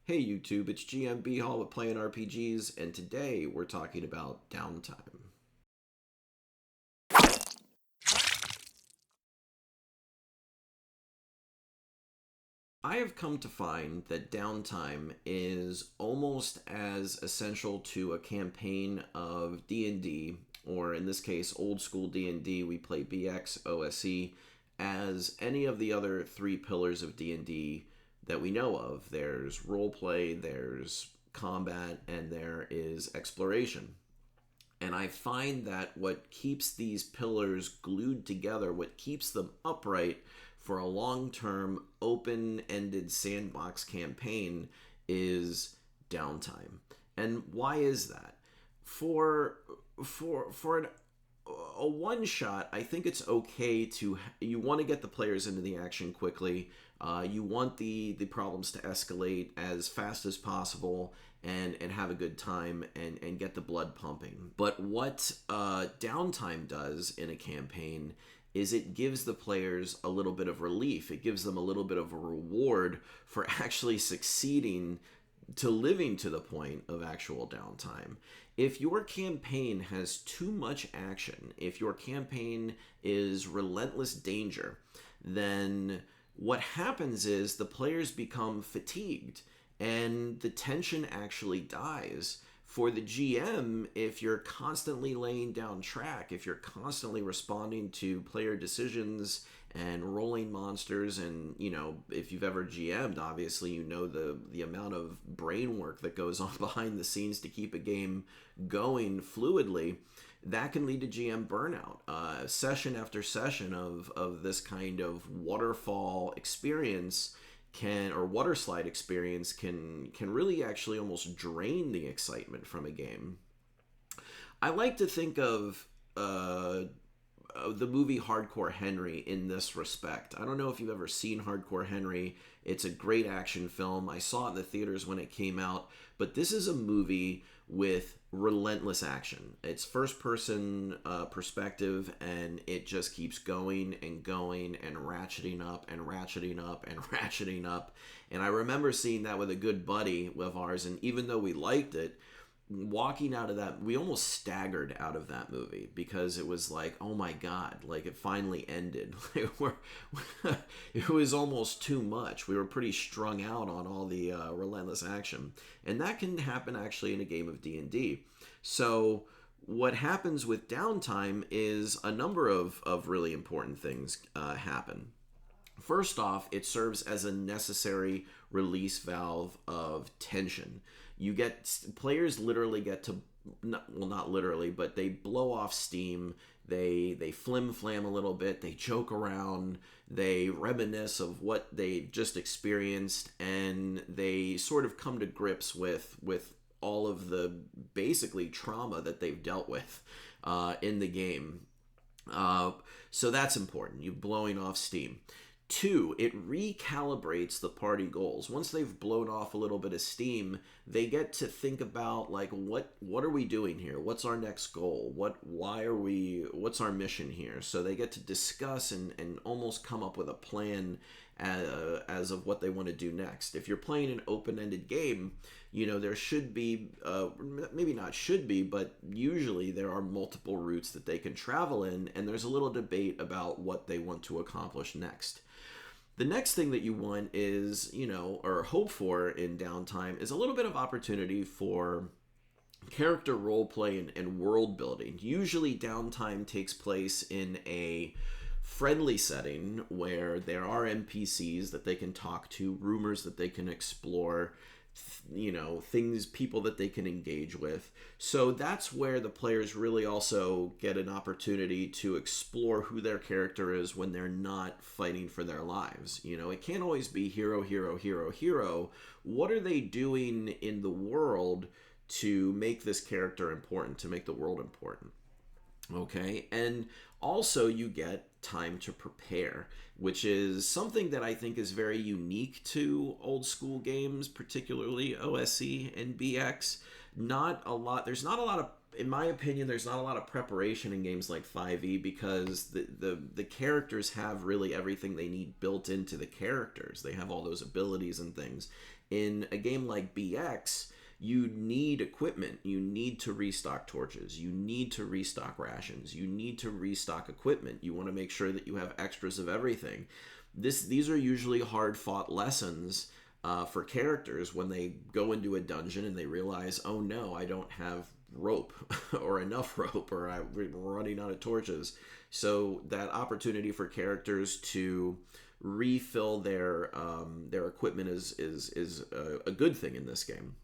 Hey YouTube, it's GMB Hall with Playing RPGs, and today we're talking about Downtime. I have come to find that downtime is almost as essential to a campaign of D&D, or in this case, old school D&D, we play BX, OSE, as any of the other three pillars of D&D that we know of. There's roleplay, there's combat, and there is exploration. And I find that what keeps these pillars glued together, what keeps them upright for a long term, open ended sandbox campaign is downtime. And why is that? For for a one shot, I think it's okay to you want to get the players into the action quickly. You want the problems to escalate as fast as possible and have a good time and get the blood pumping. But what downtime does in a campaign is it gives the players a little bit of relief. It gives them a little bit of a reward for actually succeeding to living to the point of actual downtime. If your campaign has too much action, if your campaign is relentless danger, then what happens is the players become fatigued and the tension actually dies. For the GM, if you're constantly laying down track, if you're constantly responding to player decisions and rolling monsters, and if you've ever GM'd, obviously you know the amount of brain work that goes on behind the scenes to keep a game going fluidly, that can lead to GM burnout. Session after session of this kind of waterfall experience or water slide experience can really actually almost drain the excitement from a game. I like to think of the movie Hardcore Henry in this respect. I don't know if you've ever seen Hardcore Henry. It's a great action film. I saw it in the theaters when it came out, but this is a movie with relentless action. It's first person perspective, and it just keeps going and going and ratcheting up and ratcheting up and ratcheting up. And I remember seeing that with a good buddy of ours, and even though we liked it, walking out of that, we almost staggered out of that movie because it was like, oh my god, like it finally ended. It was almost too much. We were pretty strung out on all the relentless action, and that can happen actually in a game of D&D. So what happens with downtime is a number of really important things happen. First off, it serves as a necessary release valve of tension. Players literally get to, not literally, but they blow off steam. They flim-flam a little bit. They joke around. They reminisce of what they just experienced, and they sort of come to grips with all of the basically trauma that they've dealt with in the game. So that's important. You blowing off steam. Two, it recalibrates the party goals. Once they've blown off a little bit of steam, they get to think about like what are we doing here? What's our next goal? What's our mission here? So they get to discuss and almost come up with a plan as of what they want to do next. If you're playing an open-ended game, there should be, maybe not should be, but usually there are multiple routes that they can travel in, and there's a little debate about what they want to accomplish next. The next thing that you want is, or hope for in downtime, is a little bit of opportunity for character role play and world building. Usually downtime takes place in a friendly setting where there are NPCs that they can talk to, rumors that they can explore, people that they can engage with. So that's where the players really also get an opportunity to explore who their character is when they're not fighting for their lives. It can't always be hero, hero, hero, hero. What are they doing in the world to make this character important, to make the world important? Okay, and also you get time to prepare, which is something that I think is very unique to old school games, particularly OSE and BX. There's not a lot of, in my opinion, there's not a lot of preparation in games like 5e because the characters have really everything they need built into the characters. They have all those abilities and things. In a game like BX, you need equipment. You need to restock torches. You need to restock rations. You need to restock equipment. You want to make sure that you have extras of everything. These are usually hard-fought lessons for characters when they go into a dungeon and they realize, oh no, I don't have rope or enough rope, or we're running out of torches. So that opportunity for characters to refill their equipment is a good thing in this game.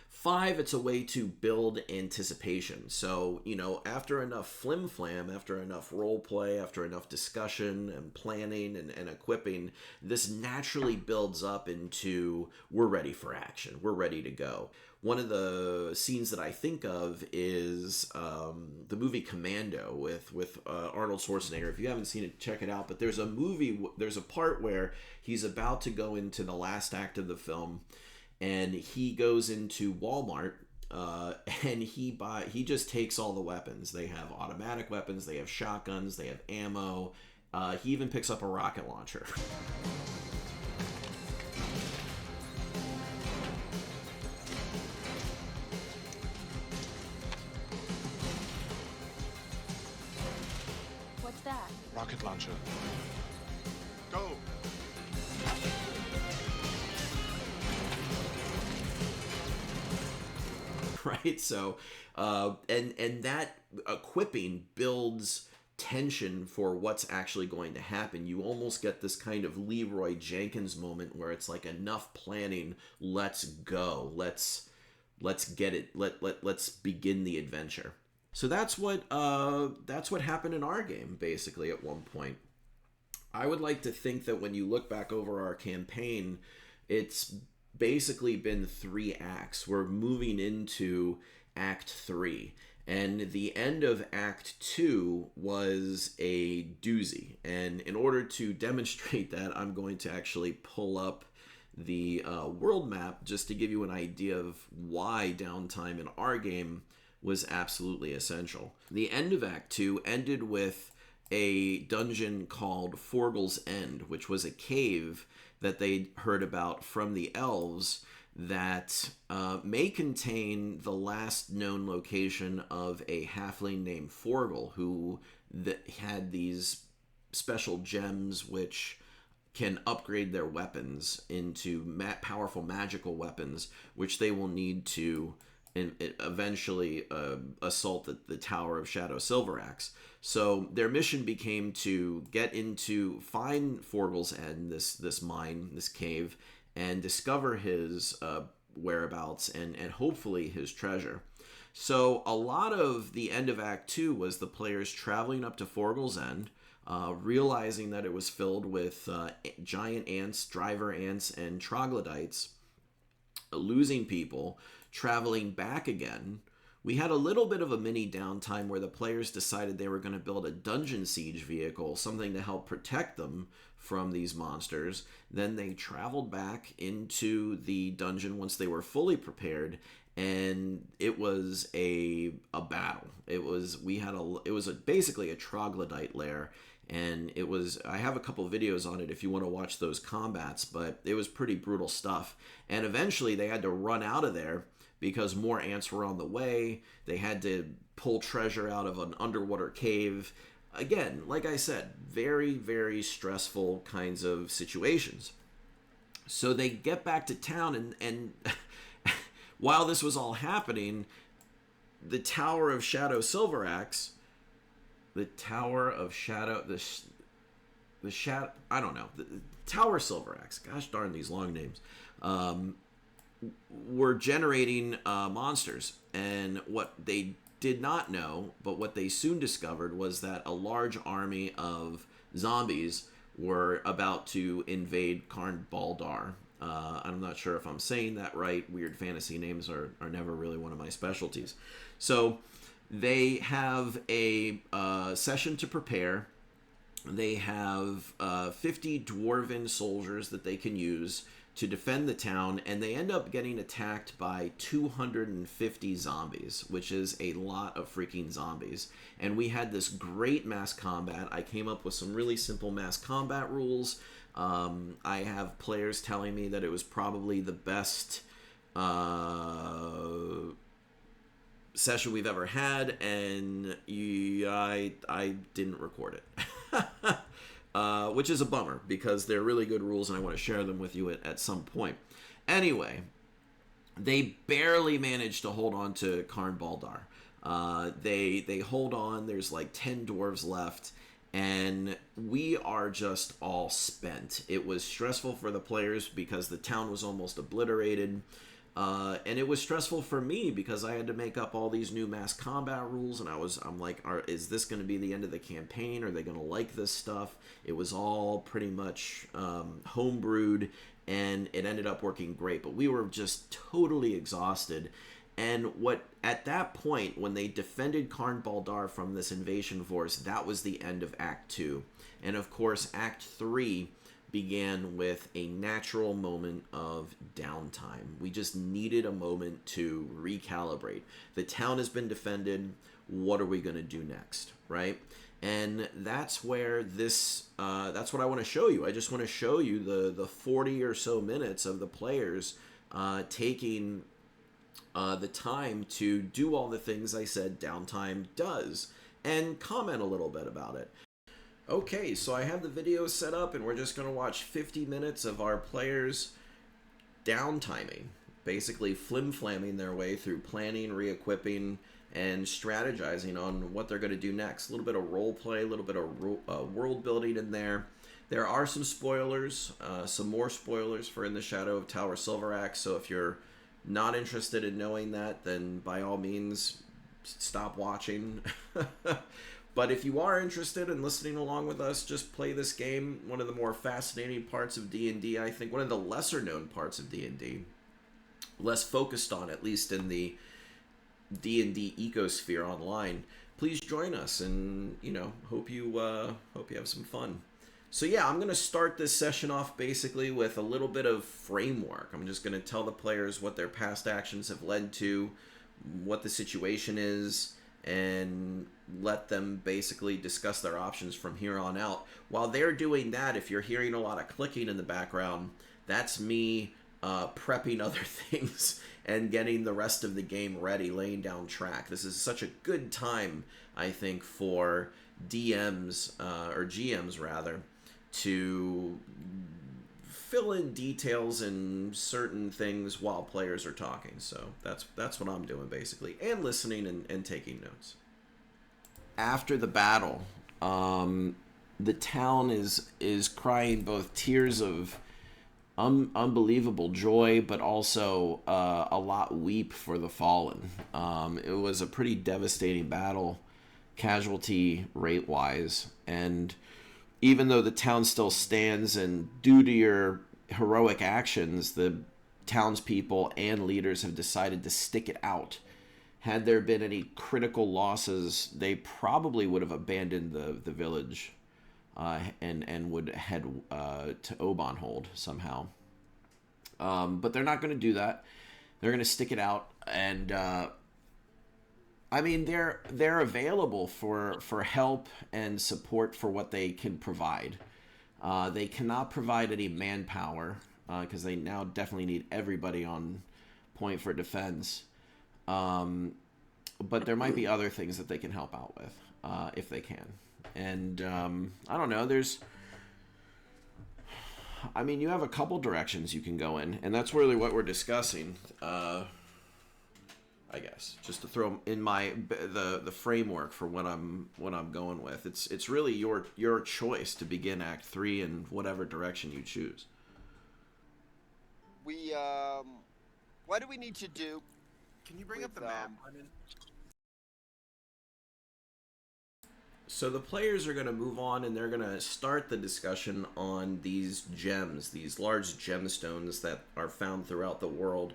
5, it's a way to build anticipation. So, after enough flim-flam, after enough role play, after enough discussion and planning and equipping, this naturally builds up into, we're ready for action. We're ready to go. One of the scenes that I think of is the movie Commando with Arnold Schwarzenegger. If you haven't seen it, check it out. But there's a part where he's about to go into the last act of the film, and he goes into Walmart, and he just takes all the weapons. They have automatic weapons, they have shotguns, they have ammo. He even picks up a rocket launcher. What's that? Rocket launcher. Go! Right? So, and that equipping builds tension for what's actually going to happen. You almost get this kind of Leroy Jenkins moment where it's like, enough planning, let's go, let's get it, let's begin the adventure. So that's what happened in our game, basically, at one point. I would like to think that when you look back over our campaign, it's basically been 3 acts. We're moving into Act 3. And the end of Act 2 was a doozy. And in order to demonstrate that, I'm going to actually pull up the world map just to give you an idea of why downtime in our game was absolutely essential. The end of Act 2 ended with a dungeon called Forgle's End, which was a cave that they heard about from the elves that may contain the last known location of a halfling named Forgle, who had these special gems which can upgrade their weapons into powerful magical weapons, which they will need to eventually assault the Tower of Shadow Silveraxe. So their mission became to find Forgle's End, this mine, this cave, and discover his whereabouts and hopefully his treasure. So a lot of the end of Act 2 was the players traveling up to Forgle's End, realizing that it was filled with giant ants, driver ants, and troglodytes, losing people, traveling back again. We had a little bit of a mini downtime where the players decided they were going to build a dungeon siege vehicle, something to help protect them from these monsters. Then they traveled back into the dungeon once they were fully prepared, and it was a battle. It was basically a troglodyte lair, and I have a couple videos on it if you want to watch those combats, but it was pretty brutal stuff. And eventually they had to run out of there because more ants were on the way. They had to pull treasure out of an underwater cave. Again, like I said, very, very stressful kinds of situations. So they get back to town, and while this was all happening, the Tower of Shadow Silveraxe, the Tower Silveraxe, gosh darn these long names, were generating monsters. And what they did not know, but what they soon discovered, was that a large army of zombies were about to invade Karn Baldar. I'm not sure if I'm saying that right. Weird fantasy names are never really one of my specialties. So they have a session to prepare. They have 50 dwarven soldiers that they can use to defend the town, and they end up getting attacked by 250 zombies, which is a lot of freaking zombies. And we had this great mass combat. I came up with some really simple mass combat rules. I have players telling me that it was probably the best session we've ever had, and I didn't record it. Which is a bummer, because they're really good rules and I want to share them with you at some point. Anyway, they barely managed to hold on to Karn Baldar. They hold on. There's like 10 dwarves left, and we are just all spent. It was stressful for the players because the town was almost obliterated. And it was stressful for me because I had to make up all these new mass combat rules, and I'm like, is this going to be the end of the campaign? Are they going to like this stuff? It was all pretty much homebrewed, and it ended up working great. But we were just totally exhausted. And at that point, when they defended Karn Baldar from this invasion force, that was the end of Act 2. And of course, Act 3 began with a natural moment of downtime. We just needed a moment to recalibrate. The town has been defended. What are we going to do next, right? And that's where that's what I want to show you. I just want to show you the 40 or so minutes of the players taking the time to do all the things I said Downtime does, and comment a little bit about it. Okay, so I have the video set up, and we're just going to watch 50 minutes of our players downtiming, basically flim-flamming their way through planning, re-equipping, and strategizing on what they're going to do next. A little bit of role play, a little bit of world building in there. There are some spoilers, some more spoilers for In the Shadow of Tower Silveraxe, so if you're not interested in knowing that, then by all means, stop watching. But if you are interested in listening along with us, just play this game. One of the more fascinating parts of D&D, I think, one of the lesser known parts of D&D, less focused on, at least in the D&D ecosphere online. Please join us, and hope you have some fun. So yeah, I'm going to start this session off basically with a little bit of framework. I'm just going to tell the players what their past actions have led to, what the situation is, and let them basically discuss their options from here on out. While they're doing that, if you're hearing a lot of clicking in the background, that's me prepping other things and getting the rest of the game ready, laying down track. This is such a good time, I think, for DMs, or GMs rather, to fill in details and certain things while players are talking. So that's what I'm doing basically, and listening and taking notes. After the battle, the town is crying both tears of unbelievable joy, but also a lot weep for the fallen. It was a pretty devastating battle, casualty rate wise, and even though the town still stands, and due to your heroic actions, the townspeople and leaders have decided to stick it out. Had there been any critical losses, they probably would have abandoned the village and would head to Obanhold somehow. But they're not going to do that. They're going to stick it out, and I mean, they're available for help and support for what they can provide. They cannot provide any manpower because they now definitely need everybody on point for defense. But there might be other things that they can help out with if they can. And I don't know. You have a couple directions you can go in, and that's really what we're discussing. I guess just to throw in the framework for what I'm going with. It's really your choice to begin Act 3 in whatever direction you choose. What do we need to do? Can you bring up the map, Brendan? So the players are going to move on, and they're going to start the discussion on these gems, these large gemstones that are found throughout the world.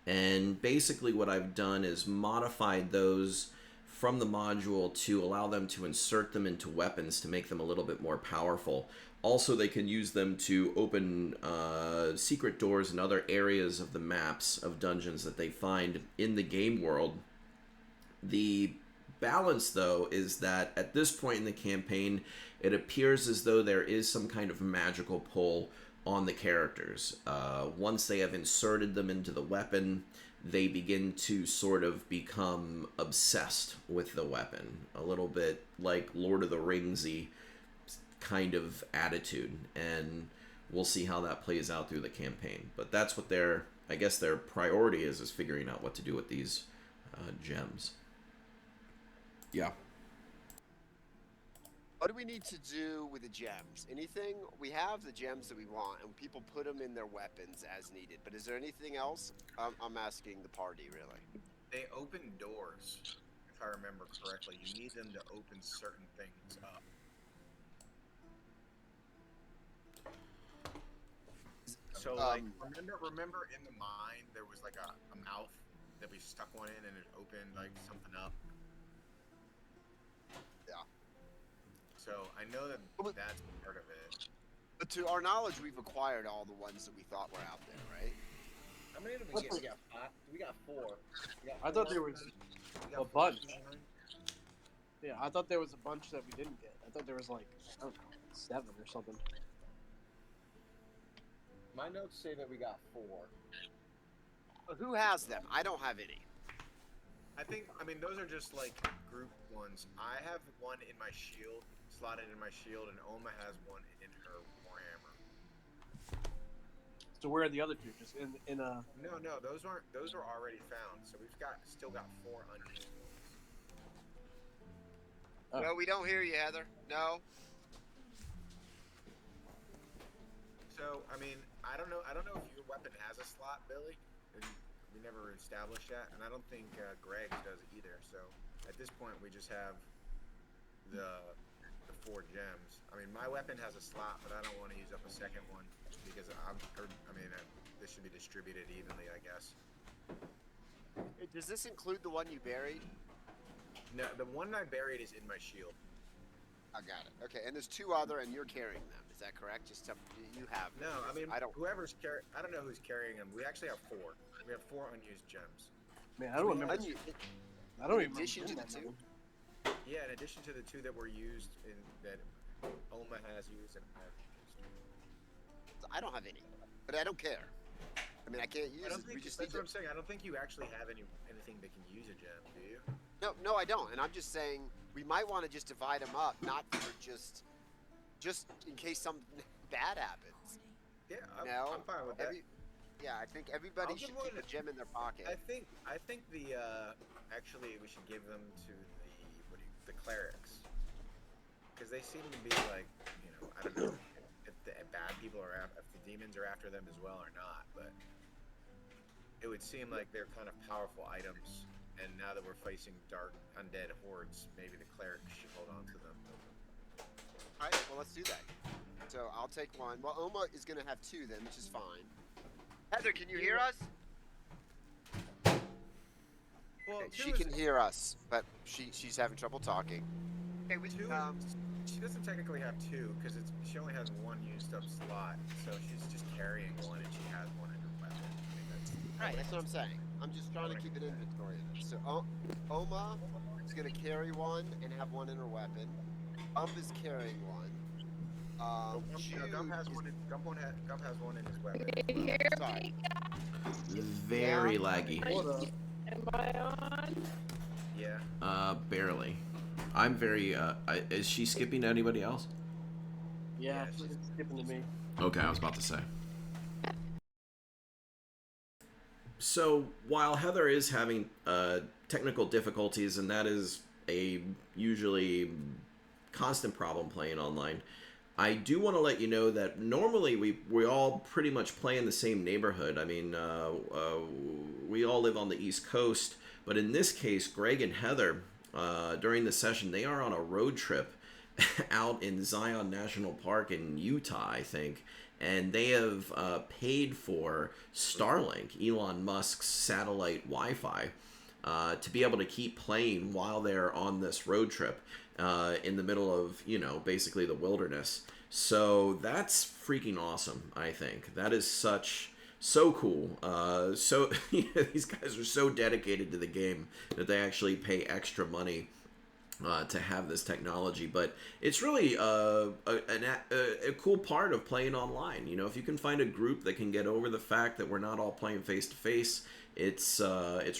And basically what I've done is modified those from the module to allow them to insert them into weapons to make them a little bit more powerful. Also, they can use them to open secret doors and other areas of the maps of dungeons that they find in the game world. The balance, though, is that at this point in the campaign, it appears as though there is some kind of magical pull on the characters. Once they have inserted them into the weapon, they begin to sort of become obsessed with the weapon. A little bit like Lord of the Ringsy kind of attitude. And we'll see how that plays out through the campaign. But that's what their priority is figuring out what to do with these gems. Yeah. What do we need to do with the gems? Anything? We have the gems that we want, and people put them in their weapons as needed. But is there anything else? I'm asking the party, really. They open doors, if I remember correctly. You need them to open certain things up. So, like, remember in the mine, there was like a mouth that we stuck one in, and it opened like something up. Yeah. So I know that that's part of it. But to our knowledge, we've acquired all the ones that we thought were out there, right? How many did we get? We got 5. We got 4. I thought there was a bunch. Yeah, I thought there was a bunch that we didn't get. I thought there was like, I don't know, 7 or something. My notes say that we got 4. Who has them? I don't have any. I mean, those are just like group ones. I have one in my shield, slotted in my shield, and Oma has one in her warhammer. So where are the other 2? Just in a... No, those are already found. So we've still got 4 unused ones. Oh. No, we don't hear you, Heather. No. So I mean, I don't know if your weapon has a slot, Billy. We never established that, and I don't think Greg's does either. So at this point, we just have the 4 gems. I mean, my weapon has a slot, but I don't want to use up a second one because this should be distributed evenly, I guess. Does this include the one you buried? No, the one I buried is in my shield. I got it. Okay, and there's 2 other, and you're carrying them. Is that correct? Just you have. No, I mean, I don't know who's carrying them. We actually have 4. We have 4 unused gems. Man, I don't remember. I don't even. In addition to the 2. Yeah, in addition to the 2 that were used that Oma has used and I have used. I don't have any, but I don't care. I mean, I can't use it. That's what I'm saying. I don't think you actually have anything that can use a gem, do you? No, I don't. And I'm just saying we might want to just divide them up, not for just in case something bad happens. Yeah, I'm fine with that. Yeah, I think everybody should keep a gem in their pocket. I think the actually we should give them to the clerics, because they seem to be like, I don't know if the bad people if the demons are after them as well or not, but it would seem like they're kind of powerful items. And now that we're facing dark undead hordes, maybe the clerics should hold on to them. All right, well, let's do that. So I'll take one. Well, Oma is going to have 2 then, which is fine. Heather, can you hear us? Well, she can hear us, but she's having trouble talking. Okay, she doesn't technically have 2 because she only has 1 used up slot, so she's just carrying 1 and she has 1 in her weapon. Right, that's what I'm saying. I'm just trying to keep an inventory of it. So Oma is going to carry 1 and have 1 in her weapon. Is carrying 1. Gump has 1 in his weapon. Sorry. Very laggy. Am I on? Yeah. Barely. I'm very, is she skipping to anybody else? Yeah, she's skipping to me. Okay, I was about to say. So, while Heather is having technical difficulties, and that is a usually constant problem playing online, I do want to let you know that normally we all pretty much play in the same neighborhood. I mean, we all live on the East Coast, but in this case, Greg and Heather, during the session, they are on a road trip out in Zion National Park in Utah, I think, and they have paid for Starlink, Elon Musk's satellite Wi-Fi, to be able to keep playing while they're on this road trip in the middle of, basically the wilderness. So that's freaking awesome, I think. That is so cool. These guys are so dedicated to the game that they actually pay extra money to have this technology, but it's really a cool part of playing online. You know, if you can find a group that can get over the fact that we're not all playing face to face, it's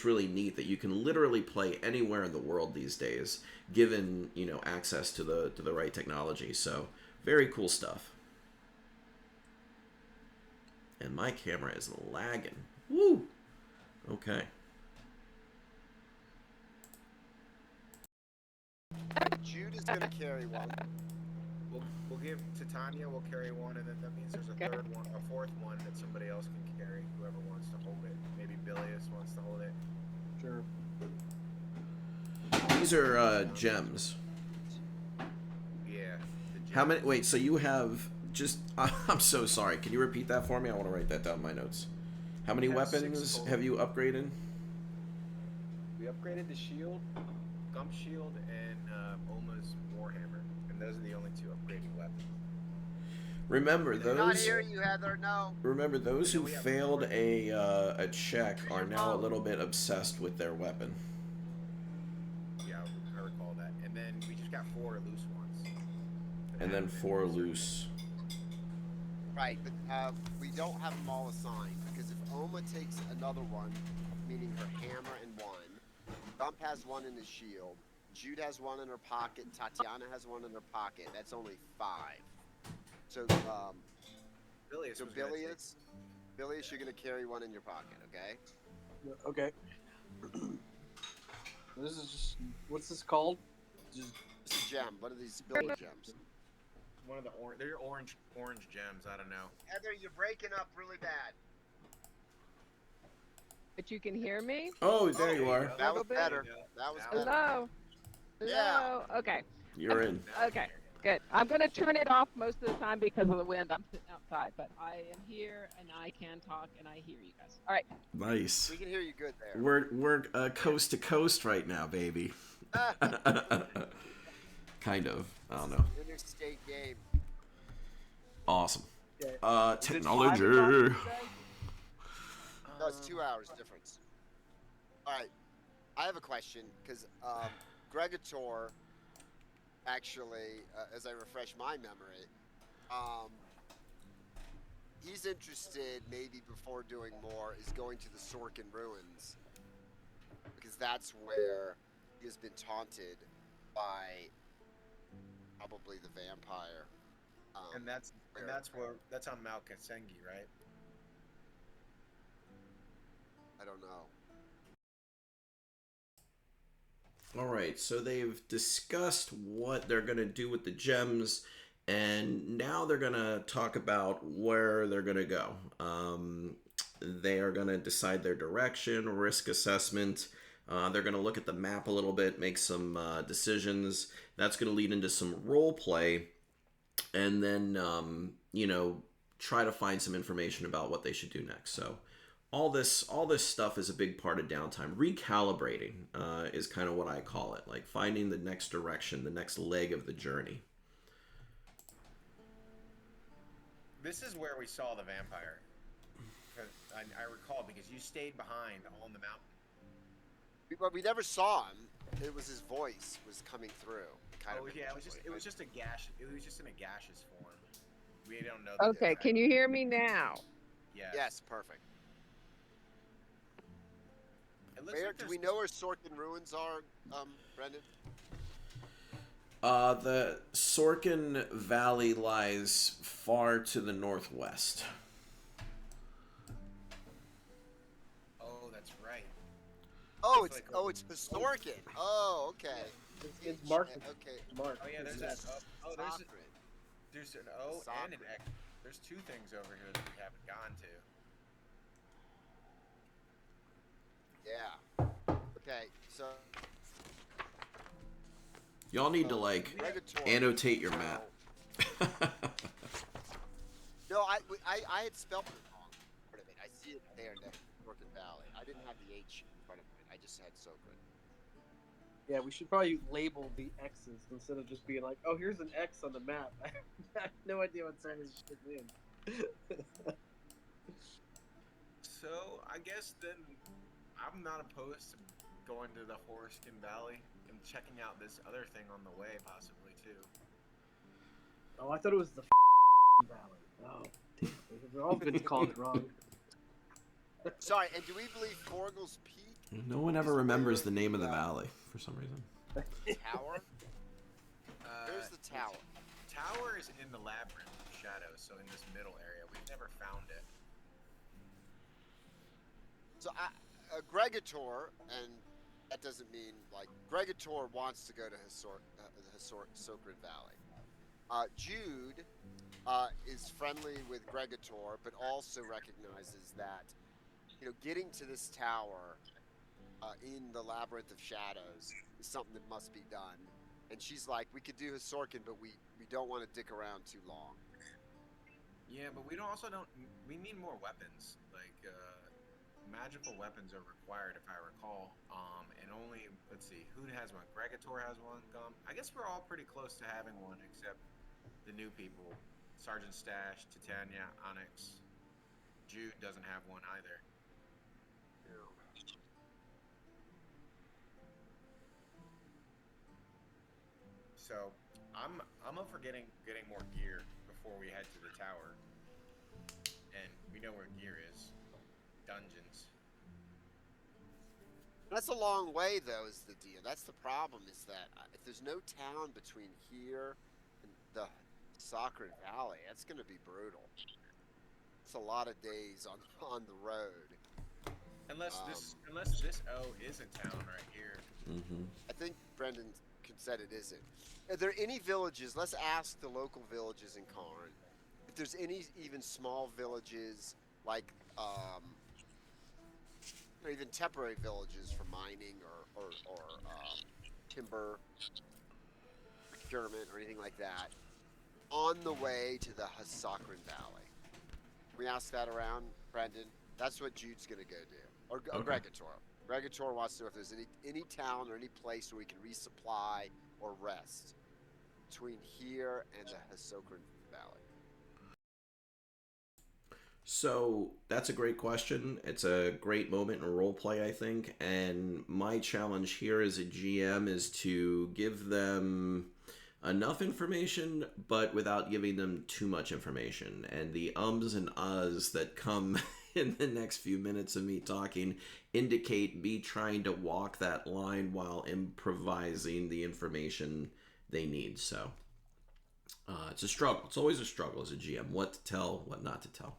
really neat that you can literally play anywhere in the world these days, given, you know, access to the right technology. So very cool stuff. And my camera is lagging. Woo! Okay. Jude is gonna carry one. We'll give to Tanya. We'll carry one, and then that means there's a Okay. third one, a fourth one that somebody else can carry. Whoever wants to hold it. Maybe Bilius wants to hold it. Sure. These are gems. Yeah. the How many? gems. Wait, so you have just... I'm so sorry. Can you repeat that for me? I want to write that down in my notes. How many I have 6 weapons total. have you upgraded? We upgraded the shield. Gump Shield and Oma's Warhammer, and those are the only 2 upgraded weapons. Remember Not those. hearing you, Heather. No. Remember those who We have failed 4. a check are now a little bit obsessed with their weapon. Yeah, I recall that. And then we just got 4 loose ones. that And then haven't been 4 reserved. loose. Right, but we don't have them all assigned because if Oma takes another one, meaning her hammer and 1, Gump has 1 in his shield, Jude has 1 in her pocket, Tatiana has 1 in her pocket. That's only 5. So, Bilius so was gonna take- Bilius, you're gonna carry 1 in your pocket, okay? Yeah, okay. This is just, what's this called? Just, It's a gem. One of these builder gems. One of the they're orange gems. I don't know. Heather, you're breaking up really bad. But you can hear me? Oh, there Oh, you there are. you go. That was bit. better. There you go. That was Now- better. Hello? Yeah. Hello? Okay, You're in. now we Okay. can hear you. good. I'm going to turn it off most of the time because of the wind. I'm sitting outside, but I am here and I can talk and I hear you guys. All right. Nice. We can hear you good there. We're coast to coast right now, baby. Kind of. I don't know. Interstate game. Awesome. Okay. Is it 5 o'clock Technology. today? No, it's 2 hours difference. All right, I have a question because Gregator, actually, as I refresh my memory, he's interested maybe before doing more is going to the Sorkin ruins because that's where he has been taunted by probably the vampire. And that's on Mount Kasengi, right? I don't know. All right, so they've discussed what they're going to do with the gems, and now they're going to talk about where they're going to go. They are going to decide their direction, risk assessment. They're going to look at the map a little bit, make some decisions. That's going to lead into some role play, and then, you know, try to find some information about what they should do next. So all this stuff is a big part of downtime. Recalibrating is kind of what I call it, like finding the next direction, the next leg of the journey. This is where we saw the vampire. 'Cause I recall because you stayed behind on the mountain. But we never saw him. It was his voice was coming through. Kind Oh of yeah, it was just a gash. It was just in a gaseous form. We don't know. Okay, can you hear me now? Yes. Yes, perfect. It looks Where like do we there's- know where Sorkin ruins are, Brendan? The Sorkin Valley lies far to the northwest. Oh, that's right. Oh, It's it's like a- it's the Sorkin. Oh, okay. It's marked. Okay. Mark. Oh yeah, there's This that. is Oh, Sacred. there's an O and an Sacred. X. There's 2 things over here that we haven't gone to. Yeah. Okay, so Y'all need to like Regator. annotate your map. No, I had spelled it wrong. Part of it. I see it there next to Sorkin Valley. I didn't have the H in front of it. I just had Sokrin. Yeah, we should probably label the X's instead of just being like, oh, here's an X on the map. I have no idea what side this shit in. So I guess then I'm not opposed to going to the Foreskin Valley and checking out this other thing on the way, possibly too. Oh, I thought it was the valley. Oh, damn. We've all been called it wrong. Sorry, and do we believe Forgel's Peak? No one ever remembers the name of the valley for some reason. Tower? Where's the tower? Tower is in the Labyrinth of Shadows, so in this middle area. We've never found it. So, Gregator, and that doesn't mean, like, Gregator wants to go to the Sacred Valley. Jude is friendly with Gregator, but also recognizes that, you know, getting to this tower in the Labyrinth of Shadows is something that must be done. And she's like, we could do Hisorkin, but we don't want to dick around too long. Yeah, but we need more weapons. Like, magical weapons are required, if I recall. And only, let's see, who has one? Gregator has one. I guess we're all pretty close to having one, except the new people. Sergeant Stash, Titania, Onyx. Jude doesn't have one either. So I'm up for getting more gear before we head to the tower. And we know where gear is. Dungeons. That's a long way, though, is the deal. That's the problem, is that if there's no town between here and the Sacred Valley, that's going to be brutal. It's a lot of days on the road. Unless this O is a town right here. Mm-hmm. I think Brendan said it isn't. Are there any villages? Let's ask the local villages in Karn. If there's any even small villages, like or even temporary villages for mining or timber procurement or anything like that, on the way to the Hasakran Valley. Can we ask that around, Brendan? That's what Jude's gonna go do. Or Gregator. Gregator wants to know if there's any town or any place where we can resupply or rest between here and the Hasokran Valley. So that's a great question. It's a great moment in roleplay, I think. And my challenge here as a GM is to give them enough information, but without giving them too much information. And the ums and uhs that come in the next few minutes of me talking indicate me trying to walk that line while improvising the information they need. So it's a struggle. It's always a struggle as a GM. What to tell, what not to tell.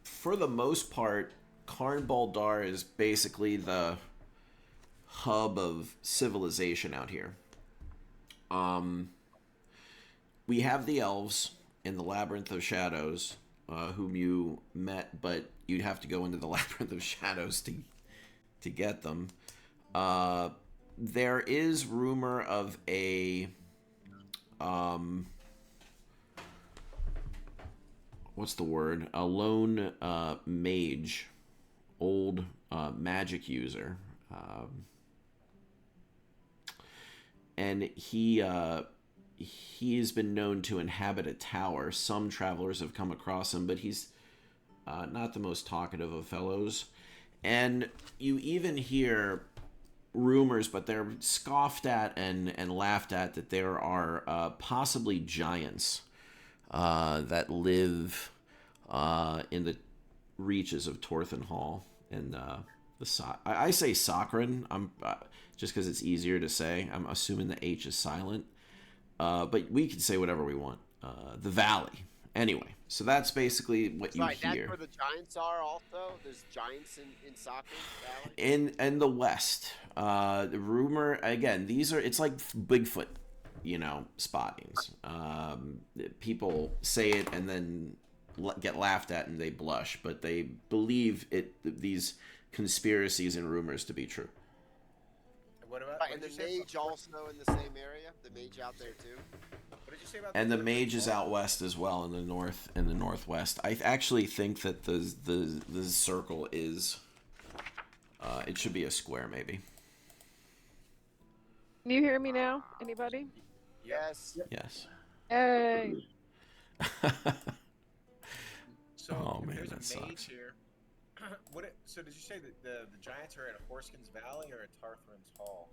For the most part, Karn Baldar is basically the hub of civilization out here. We have the elves in the Labyrinth of Shadows, whom you met, but you'd have to go into the Labyrinth of Shadows to get them. There is rumor of a what's the word? A lone mage, old magic user, and he's been known to inhabit a tower. Some travelers have come across him, but he's not the most talkative of fellows. And you even hear rumors, but they're scoffed at and laughed at, that there are possibly giants that live in the reaches of Torthen Hall and I say Saccharin. I'm just because it's easier to say. I'm assuming the H is silent, but we can say whatever we want. The Valley, anyway. So that's basically what you hear. That's where the giants are. Also, there's giants in Saccharin Valley. In the west, the rumor again. It's like Bigfoot, spottings. People say it and then get laughed at and they blush, but they believe these conspiracies and rumors to be true. What about? And the mage also in the same area. The mage out there too. What did you say about? And the mage is out west as well, in the north and the northwest. I actually think that the circle is. It should be a square, maybe. Can you hear me now? Anybody? Yes. Yes. Hey. So Oh, if man, there's that a mage sucks. here, So did you say that the giants are at Horskins Valley or at Tarthrin's Hall?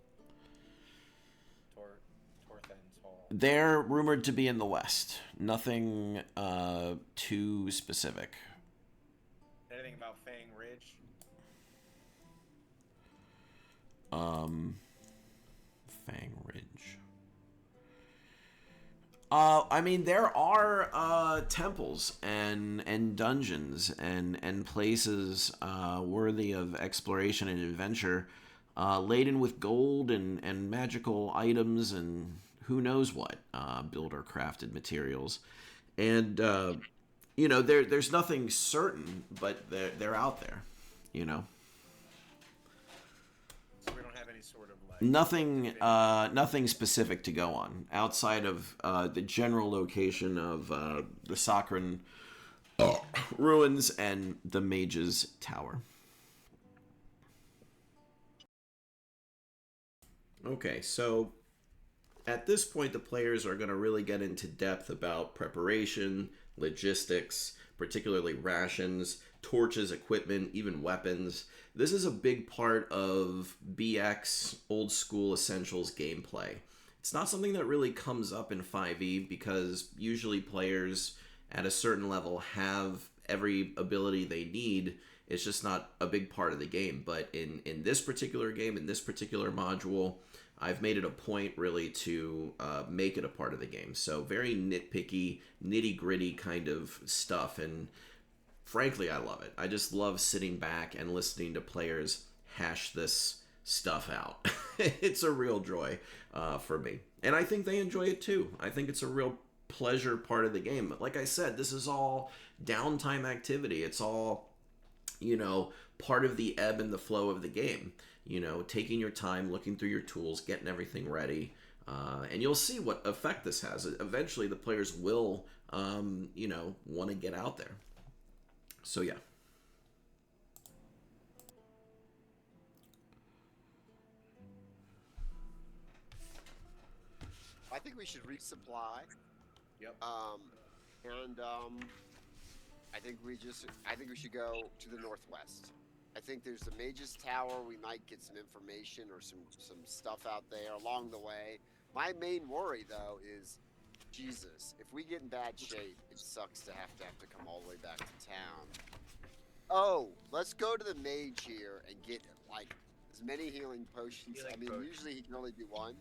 Torthan's Hall. They're rumored to be in the west. Nothing too specific. Anything about Fang Ridge? Fang Ridge. I mean, there are temples and dungeons and places worthy of exploration and adventure, laden with gold and magical items and who knows what builder crafted materials. And you know, there's nothing certain, but they're out there. You know. So we don't have any sort of like Nothing specific to go on outside of the general location of the Sakran ruins and the Mage's Tower. Okay, so at this point, the players are going to really get into depth about preparation, logistics, particularly rations, torches, equipment, even weapons. This is a big part of BX Old School Essentials gameplay. It's not something that really comes up in 5e because usually players at a certain level have every ability they need. It's just not a big part of the game. But in this particular game, in this particular module, I've made it a point really to make it a part of the game. So very nitpicky, nitty-gritty kind of stuff. And frankly, I love it. I just love sitting back and listening to players hash this stuff out. It's a real joy for me. And I think they enjoy it too. I think it's a real pleasure part of the game. But like I said, this is all downtime activity. It's all, you know, part of the ebb and the flow of the game. You know, taking your time, looking through your tools, getting everything ready. And you'll see what effect this has. Eventually, the players will, you know, want to get out there. So, yeah. I think we should resupply. Yep. And I think we should go to the northwest. I think there's the Mage's Tower. We might get some information or some stuff out there along the way. My main worry though is, Jesus, if we get in bad shape, it sucks to have to come all the way back to town. Oh, let's go to the mage here and get like as many healing potions. Usually he can only do one.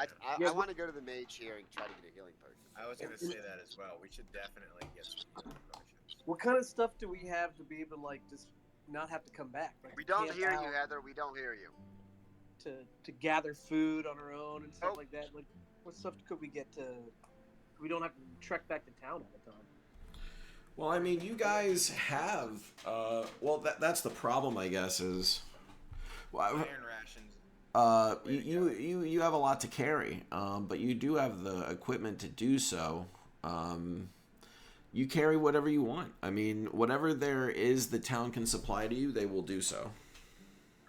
I want to go to the mage here and try to get a healing potion. I was gonna say that as well. We should definitely get some healing potions. What kind of stuff do we have to be able to like just not have to come back? Like, We don't camp hear out you, Heather. We don't hear you. to gather food on our own and stuff like that. Like, what stuff could we get to? We don't have to trek back to town all the time. Well, I mean, you guys have. Well, that's the problem, I guess, is. Well, Iron rations. You have a lot to carry, but you do have the equipment to do so. You carry whatever you want. I mean, whatever there is the town can supply to you, they will do so.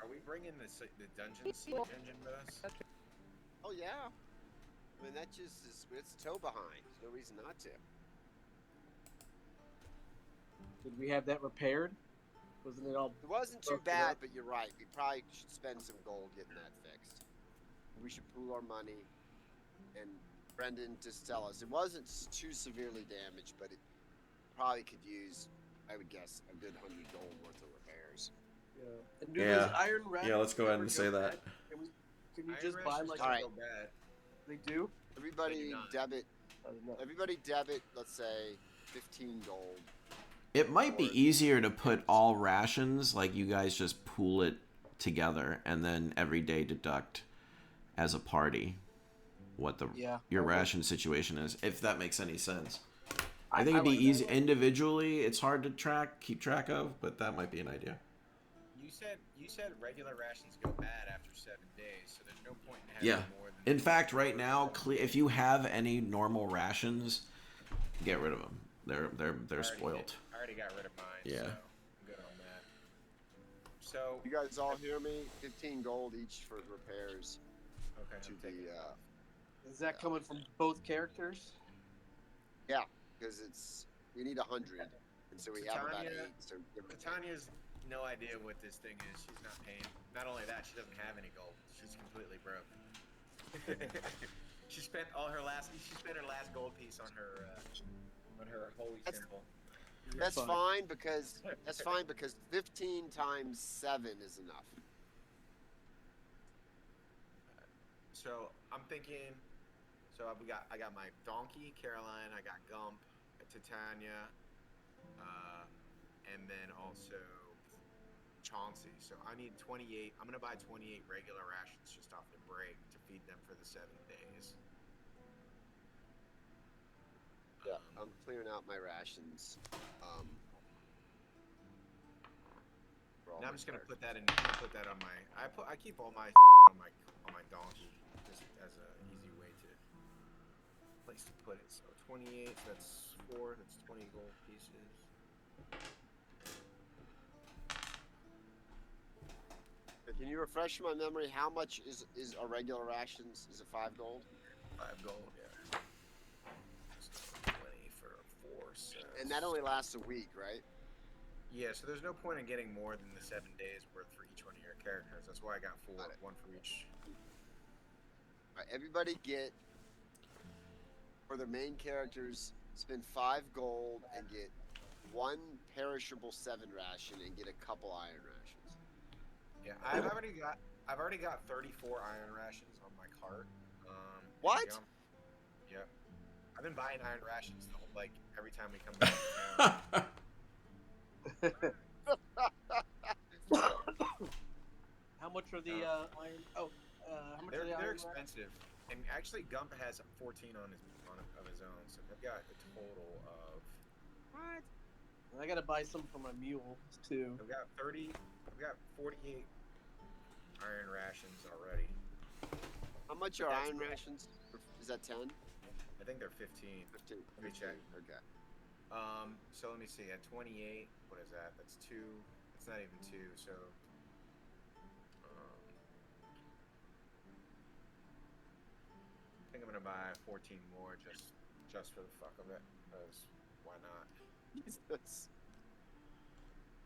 Are we bringing the dungeon siege engine with us? Oh yeah. I mean that just is it's toe behind. There's no reason not to. Did we have that repaired? Wasn't it all? It wasn't too broken bad, up? but you're right. We probably should spend some gold getting that fixed. We should pool our money. And Brendan just tell us it wasn't too severely damaged, but it probably could use, I would guess, a good 100 gold worth of repairs. Yeah. And do Yeah. those iron rations Yeah, let's go ahead ever and say go that. bad? Can you Iron just buy rations like? don't Alright. go bad. They do. Everybody not. debit. I don't know. Everybody debit. Let's say 15 gold. It might be easier to put all rations, like you guys just pool it together and then every day deduct as a party what your ration situation is, if that makes any sense. I think it'd be easy individually. It's hard to keep track of, but that might be an idea. You said regular rations go bad after 7 days, so there's no point in having more than. In fact, right now, if you have any normal rations, get rid of them. They're spoiled. I already got rid of mine. Yeah. So I'm good on that. So You guys all hear me? 15 gold each for repairs okay, to I'm the. taking it. Is that coming from both characters? Yeah, because we need 100, and so we have about 8. So no idea what this thing is. She's not paying. Not only that, she doesn't have any gold. She's completely broke. She spent her last gold piece on her holy symbol. That's fine because 15 times 7 is enough. So I'm thinking. So I got my donkey, Caroline. I got Gump, Titania, and then also Chauncey. So I need 28. I'm gonna buy 28 regular rations just off the break to feed them for the 7 days. Yeah, I'm clearing out my rations. Now I'm just gonna put that in. Put that on my. I keep all my on my donkey just as a easy way to place to put it. So 28. So that's 4. That's 20 gold pieces. Can you refresh my memory? How much is a regular rations? Is it 5 gold? 5 gold, yeah. So 20 for 4 cents. And that only lasts a week, right? Yeah, so there's no point in getting more than the 7 days worth for each one of your characters. That's why I got 4, one for each. All right, everybody get, for their main characters, spend 5 gold and get 1 perishable 7 ration and get a couple iron rations. Yeah, I've already got 34 iron rations on my cart. What? Yep. I've been buying iron rations like every time we come back to town. How much are the iron? Oh, how much are the iron? They're expensive, and actually Gump has 14 of his own, so I've got a total of. What? I gotta buy some for my mule too. I've got 48 iron rations already. How much are iron rations? Is that 10? I think they're 15. 15. Let me check. Okay. So let me see. At 28, what is that? That's 2. It's not even 2. So, I think I'm gonna buy 14 more just for the fuck of it. Because why not? Jesus.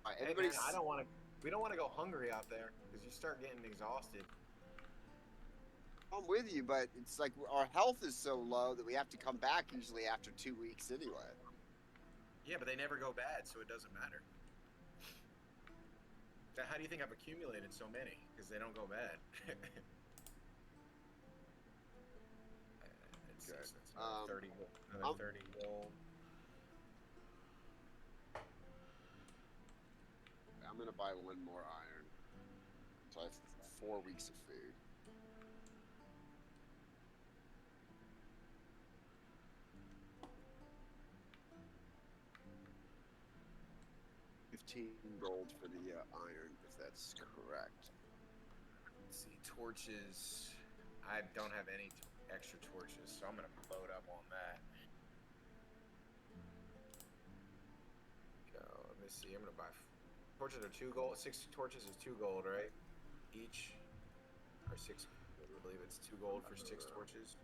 All right, Hey, everybody. man, we don't want to go hungry out there because you start getting exhausted. I'm with you, but it's like our health is so low that we have to come back usually after 2 weeks anyway. Yeah, but they never go bad, so it doesn't matter. How do you think I've accumulated so many? Because they don't go bad. It's another 30 gold. I'm gonna buy 1 more iron. So I have 4 weeks of food. $15 for the iron, if that's correct. Let's see, torches. I don't have any extra torches, so I'm gonna load up on that. Let me see. I'm gonna buy torches are 2 gold. 6 torches is 2 gold, right? Each, or 6. I believe it's 2 gold for 6 torches.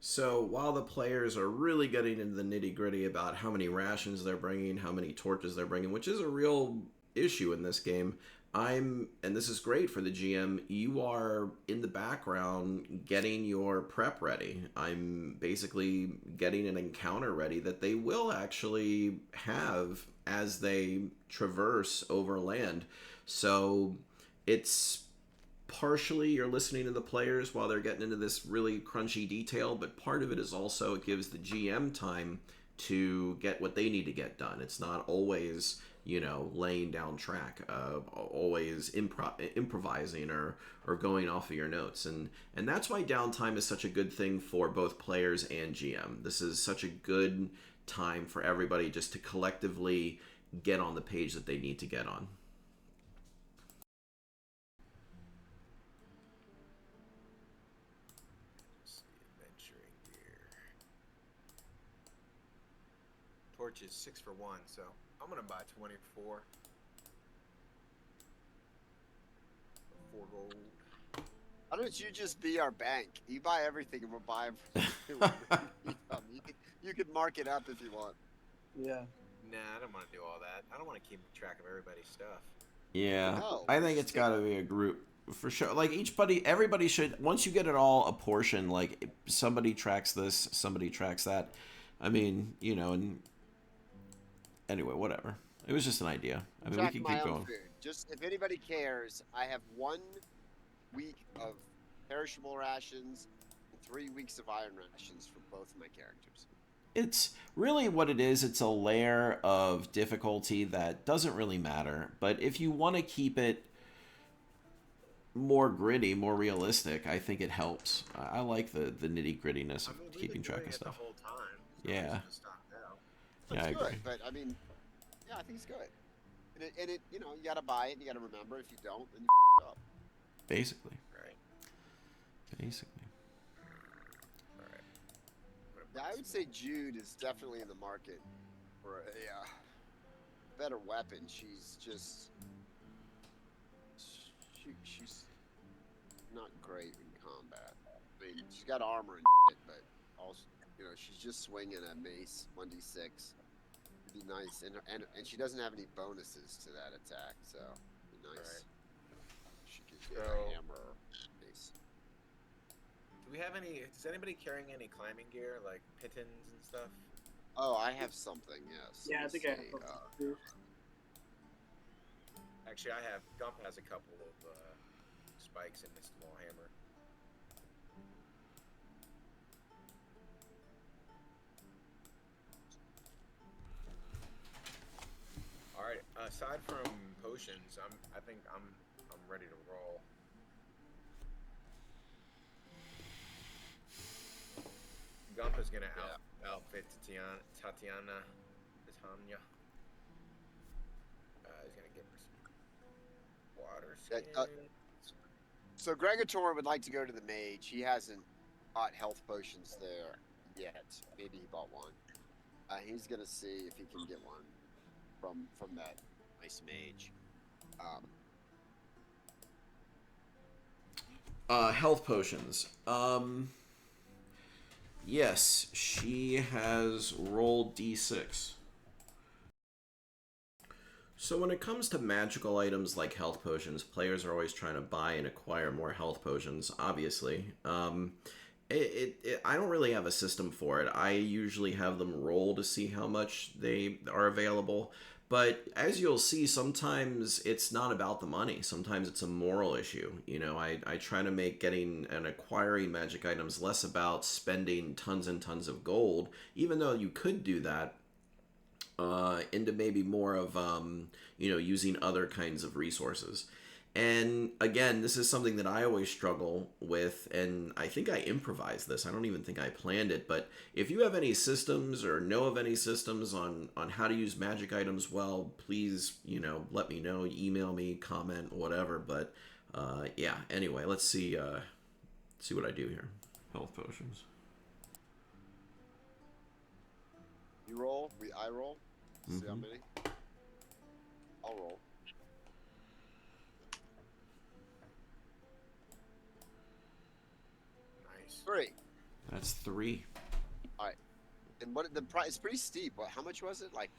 So while the players are really getting into the nitty gritty about how many rations they're bringing, how many torches they're bringing, which is a real issue in this game, and this is great for the GM, you are in the background getting your prep ready. I'm basically getting an encounter ready that they will actually have as they traverse over land. So it's partially you're listening to the players while they're getting into this really crunchy detail, but part of it is also it gives the GM time to get what they need to get done. It's not always, laying down track, always improvising or going off of your notes. And that's why downtime is such a good thing for both players and GM. This is such a good time for everybody just to collectively get on the page that they need to get on. Torches 6 for 1, so I'm gonna buy 24. 4 gold. Why don't you just be our bank? You buy everything and we'll buy them. You could mark it up if you want. Yeah. Nah, I don't want to do all that. I don't want to keep track of everybody's stuff. Yeah, No, I think it's got to be a group for sure. Like everybody should. Once you get it all apportioned, like somebody tracks this, somebody tracks that. I mean, you know, and anyway, whatever. It was just an idea. I mean, we Track can my keep own going. food. Just if anybody cares, I have 1 week of perishable rations and 3 weeks of iron rations for both of my characters. It's really what it is. It's a layer of difficulty that doesn't really matter. But if you want to keep it more gritty, more realistic, I think it helps. I like the nitty grittiness of keeping track of stuff. The whole time. Yeah. Yeah, I It's agree. good, but I mean, yeah, I think it's good. And it, you know, you gotta buy it and you gotta remember. If you don't, then you f up. Basically. Right. Basically. All right. Yeah, I would say Jude is definitely in the market for a better weapon. She's just she's not great in combat. I mean, she's got armor and shit, but also, you know, she's just swinging a mace 1d6. It'd be nice, and she doesn't have any bonuses to that attack, so it'd be nice. Right. She could get a hammer or mace. Do we have any? Is anybody carrying any climbing gear like pitons and stuff? Oh, I have something. Yes. Yeah, I Let me think I have see, something too. Actually, I have. Gump has a couple of spikes in this small hammer. All right. Aside from potions, I think I'm ready to roll. Gump is gonna outfit Tatiana. He's gonna give her some water skin. So Gregator would like to go to the mage. He hasn't bought health potions there yet. Maybe he bought one. He's gonna see if he can get one from that nice mage. Health potions. Yes, she has rolled d6. So when it comes to magical items like health potions, players are always trying to buy and acquire more health potions, obviously. I don't really have a system for it. I usually have them roll to see how much they are available. But as you'll see, sometimes it's not about the money. Sometimes it's a moral issue. You know, I try to make getting and acquiring magic items less about spending tons and tons of gold, even though you could do that, into maybe more of, you know, using other kinds of resources. And again, this is something that I always struggle with, and I think I improvised this. I don't even think I planned it, but if you have any systems or know of any systems on how to use magic items well, please, you know, let me know, email me, comment, whatever. But yeah, anyway, let's see what I do here. Health potions. You roll. I roll. See how Mhm. many. I'll roll. Nice. 3. That's 3. And what the price? It's pretty steep. What? How much was it? Like.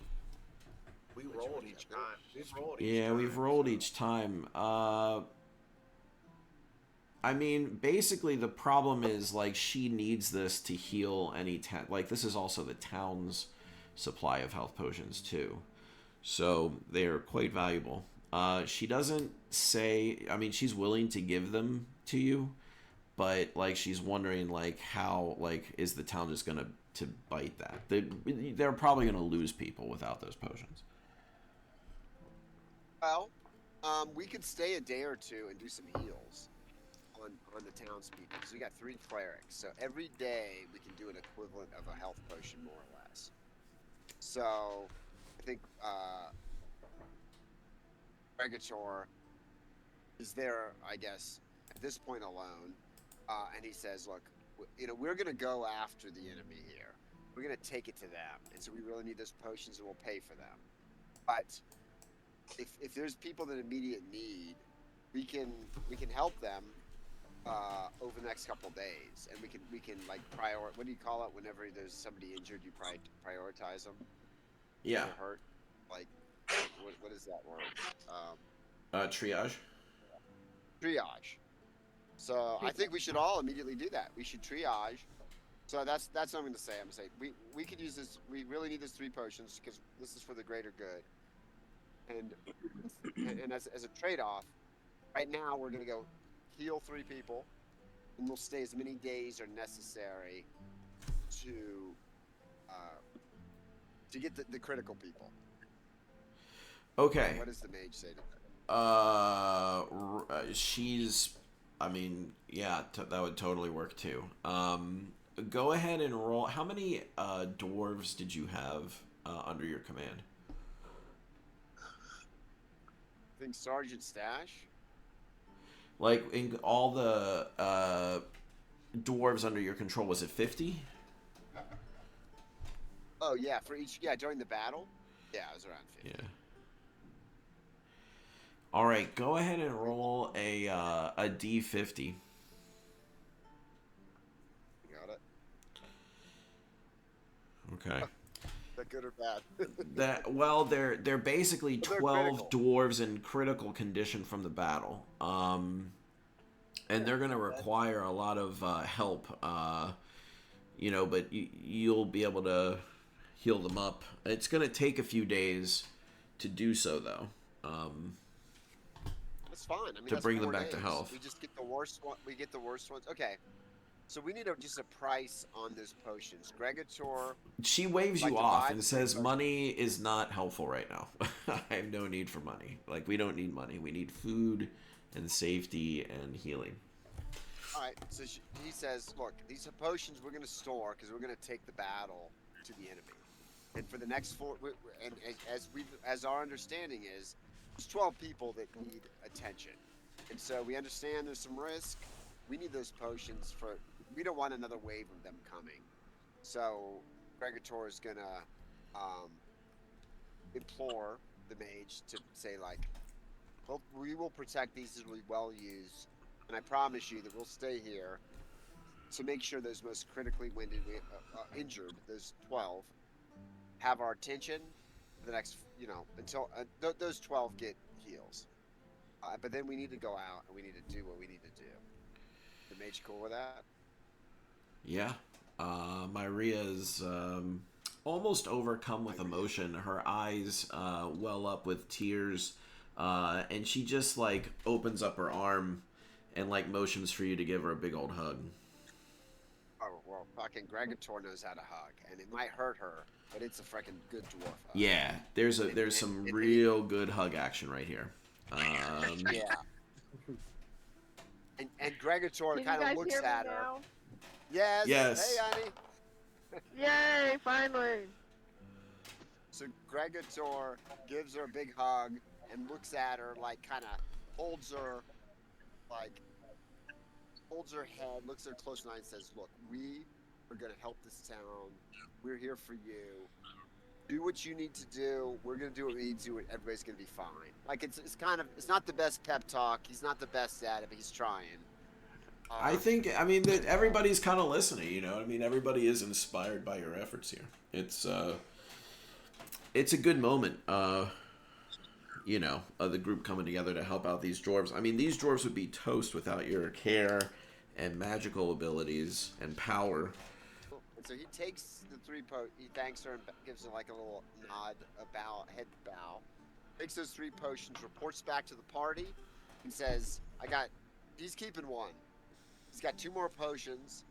We Which rolled one each is that? time. Yeah, we've rolled each time. I mean, basically the problem is, like, she needs this to heal any like, this is also the town's supply of health potions too, so they're quite valuable. She doesn't say, I mean, she's willing to give them to you, but like she's wondering, like, how, like, is the town just gonna to bite that? They're probably gonna lose people without those potions. Well, we could stay a day or two and do some heals on the townspeople, because we got 3 clerics. So every day we can do an equivalent of a health potion, more or less. So I think Regator is there, I guess, at this point alone, and he says, "Look, you know, we're gonna go after the enemy here. We're gonna take it to them, and so we really need those potions, and we'll pay for them. But if there's people that immediate need, we can help them over the next couple days, and we can like what do you call it whenever there's somebody injured? You prioritize them. Yeah. They're hurt. Like what is that word? Triage. Triage. So I think we should all immediately do that. We should triage. So that's what I'm going to say. I'm going to say we could use this. We really need these 3 potions because this is for the greater good. And as a trade-off, right now we're going to go heal 3 people, and we'll stay as many days are necessary to get the critical people. Okay. What does the mage say to that? She's, I mean, yeah, that would totally work too. Go ahead and roll. How many dwarves did you have under your command? I think Sergeant Stash. Like, in all the dwarves under your control, was it 50? Oh, yeah, for each, during the battle? Yeah, it was around 50. Yeah. All right, go ahead and roll a D50. Got it. Okay. Is that good or bad? They're basically 12 dwarves in critical condition from the battle. And they're going to require a lot of help, but you'll be able to heal them up. It's going to take a few days to do so, though. That's fine. I mean, to that's bring them 4 back to days. health. We just get the worst one. We get the worst ones. Okay. So we need just a price on those potions. Gregator. She waves you off and says money is not helpful right now. I have no need for money. Like, we don't need money. We need food and safety and healing. All right. So he says, look, these potions we're going to store because we're going to take the battle to the enemy. And for the next 4, and as our understanding is, there's 12 people that need attention. And so we understand there's some risk. We need those potions we don't want another wave of them coming. So Gregator is going to implore the mage to say, like, well, we will protect these as we well used. And I promise you that we'll stay here to make sure those most critically injured, those 12, have our attention for the next, until those 12 get heals. But then we need to go out and we need to do what we need to do. The mage cool with that? Yeah. Myria's almost overcome with emotion. Her eyes well up with tears. And she just, like, opens up her arm and, like, motions for you to give her a big old hug. Oh, well, fucking Gregator knows how to hug. And it might hurt her, but it's a freaking good dwarf hug. Yeah, there's some real good hug action right here. Yeah. And Gregator kind of looks at her. Now? Yes. Yes. Hey, honey. Yay! Finally. So Gregator gives her a big hug and looks at her, like, kind of holds her head, looks at her close and says, "Look, we are gonna help this town. We're here for you. Do what you need to do. We're gonna do what we need to do, and everybody's gonna be fine." Like, it's not the best pep talk. He's not the best at it, but he's trying. I think, that everybody's kind of listening, everybody is inspired by your efforts here. It's a good moment, of the group coming together to help out these dwarves. These dwarves would be toast without your care and magical abilities and power. And so he takes the 3 he thanks her and gives her, like, a little nod, head bow. Takes those 3 potions, reports back to the party, and says, he's keeping 1. He's got 2 more potions,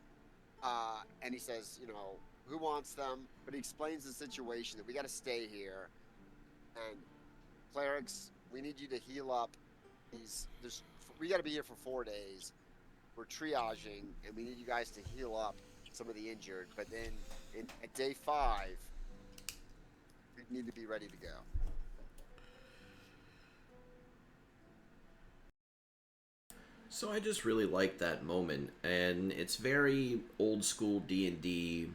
and he says, who wants them? But he explains the situation, that we got to stay here, and clerics, we need you to heal up. We got to be here for 4 days. We're triaging, and we need you guys to heal up some of the injured. But then at day 5, we need to be ready to go. So I just really like that moment, and it's very old school D&D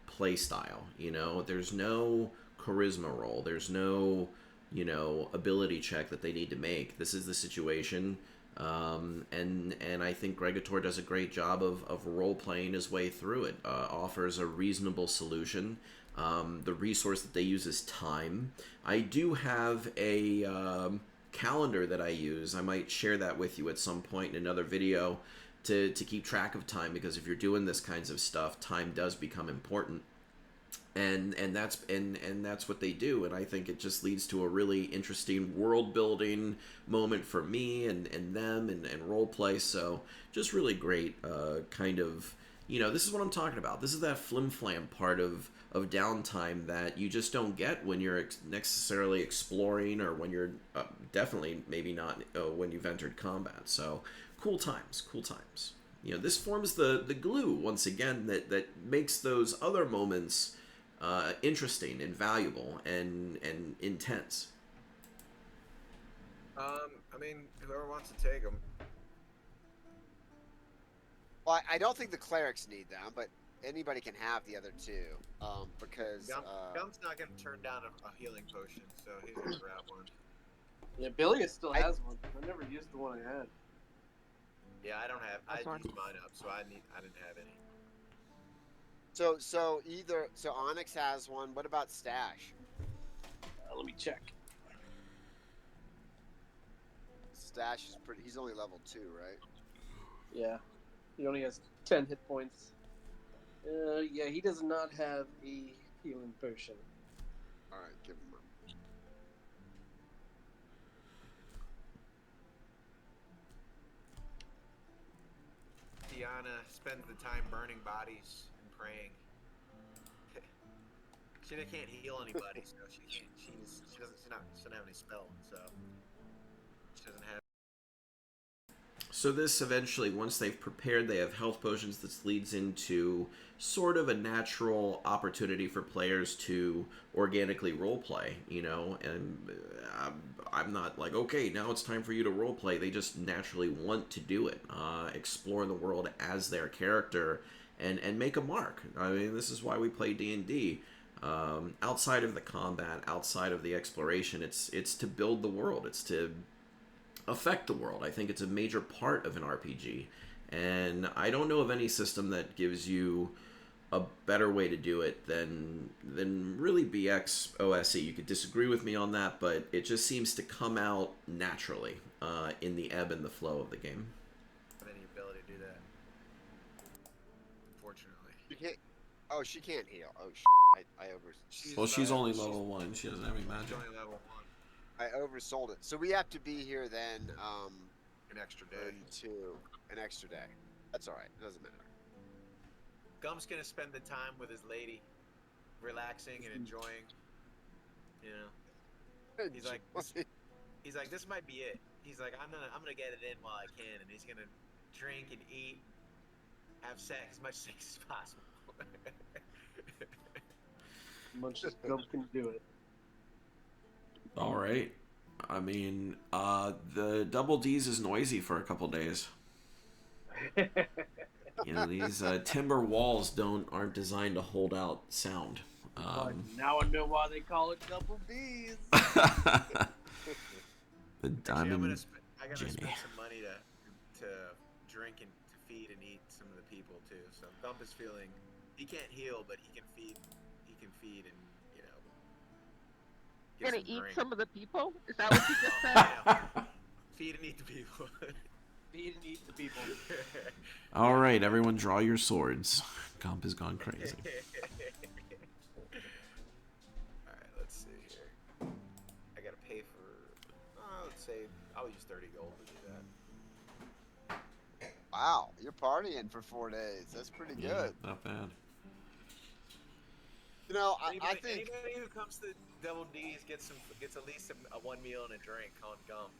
play style. There's no charisma roll. There's no ability check that they need to make. This is the situation. And I think Gregator does a great job of role playing his way through it. Offers a reasonable solution. The resource that they use is time. I do have a calendar that I use. I might share that with you at some point in another video to keep track of time, because if you're doing this kinds of stuff, time does become important. And that's what they do, and I think it just leads to a really interesting world building moment for me and them and role play. So just really great kind of, this is what I'm talking about. This is that flim-flam part of downtime that you just don't get when you're necessarily exploring, or when you're definitely maybe not when you've entered combat. So cool times. This forms the glue once again that makes those other moments interesting and valuable and intense. I mean, whoever wants to take them. Well, I don't think the clerics need them, but anybody can have the other two. Because Gum's not going to turn down a healing potion, so he's going to grab one. Yeah, Billy still has one. I never used the one I had. Yeah, I don't have. I That's fine. used mine up, so I didn't have any. So Onyx has one. What about Stash? Let me check. Stash is pretty. He's only level 2, right? Yeah, he only has 10 hit points. Yeah, he does not have a healing potion. All right, give him one. Tiana spends the time burning bodies and praying. She can't heal anybody, so she doesn't have any spells, so she doesn't have. So this eventually, once they've prepared, they have health potions. This leads into sort of a natural opportunity for players to organically roleplay, and I'm not like, okay, now it's time for you to roleplay. They just naturally want to do it, explore the world as their character, and make a mark. I mean, this is why we play D&D. Outside of the combat, outside of the exploration, it's to build the world. It's to affect the world. I think it's a major part of an RPG, and I don't know of any system that gives you a better way to do it than really BX OSE. You could disagree with me on that, but it just seems to come out naturally in the ebb and the flow of the game. Have any ability to do that? Unfortunately. She can't. Oh, she can't heal. Oh, I over. She's only level 1. She doesn't have any magic. She's only level 1. I oversold it. So we have to be here then. An extra day. An extra day. That's all right. It doesn't matter. Gum's gonna spend the time with his lady, relaxing and enjoying. He's like, this might be it. He's like, I'm gonna get it in while I can, and he's gonna drink and eat, have sex, as much sex as possible. Much as Gump can do it. All right. I mean, the double D's is noisy for a couple days. These timber walls aren't designed to hold out sound. Now I know why they call it double D's. The diamond I gotta Jenny. spend some money to drink and to feed and eat some of the people too. So Gump is feeling he can't heal, but he can feed. He can feed and You're get gonna eat drink. some of the people? Is that what you just said? Feed and eat the people. Feed and eat the people. All right, everyone, draw your swords. Gump has gone crazy. All right, let's see here. I gotta pay for. Let's say I'll use 30 gold to do that. Wow, you're partying for 4 days. That's pretty good. Not bad. I think anybody who comes to Double D's gets at least a one meal and a drink on Gump.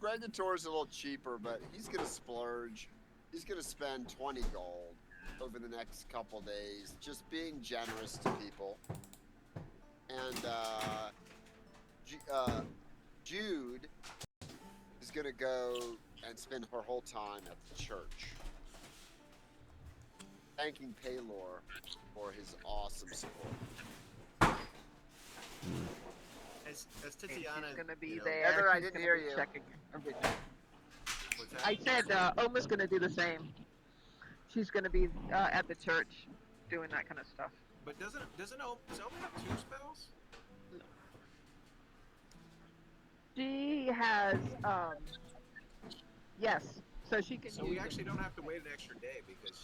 Gregator's a little cheaper, but he's gonna splurge. He's gonna spend 20 gold over the next couple days, just being generous to people. And Jude is gonna go and spend her whole time at the church, thanking Paylor for his awesome support. as And Titiana, she's gonna be you know, there. Heather, I She's didn't gonna hear be you. checking everything. what's that? I said Oma's gonna do the same. She's gonna be at the church doing that kind of stuff. But doesn't Oma have 2 spells? She has yes, so she can So use we it. actually don't have to wait an extra day because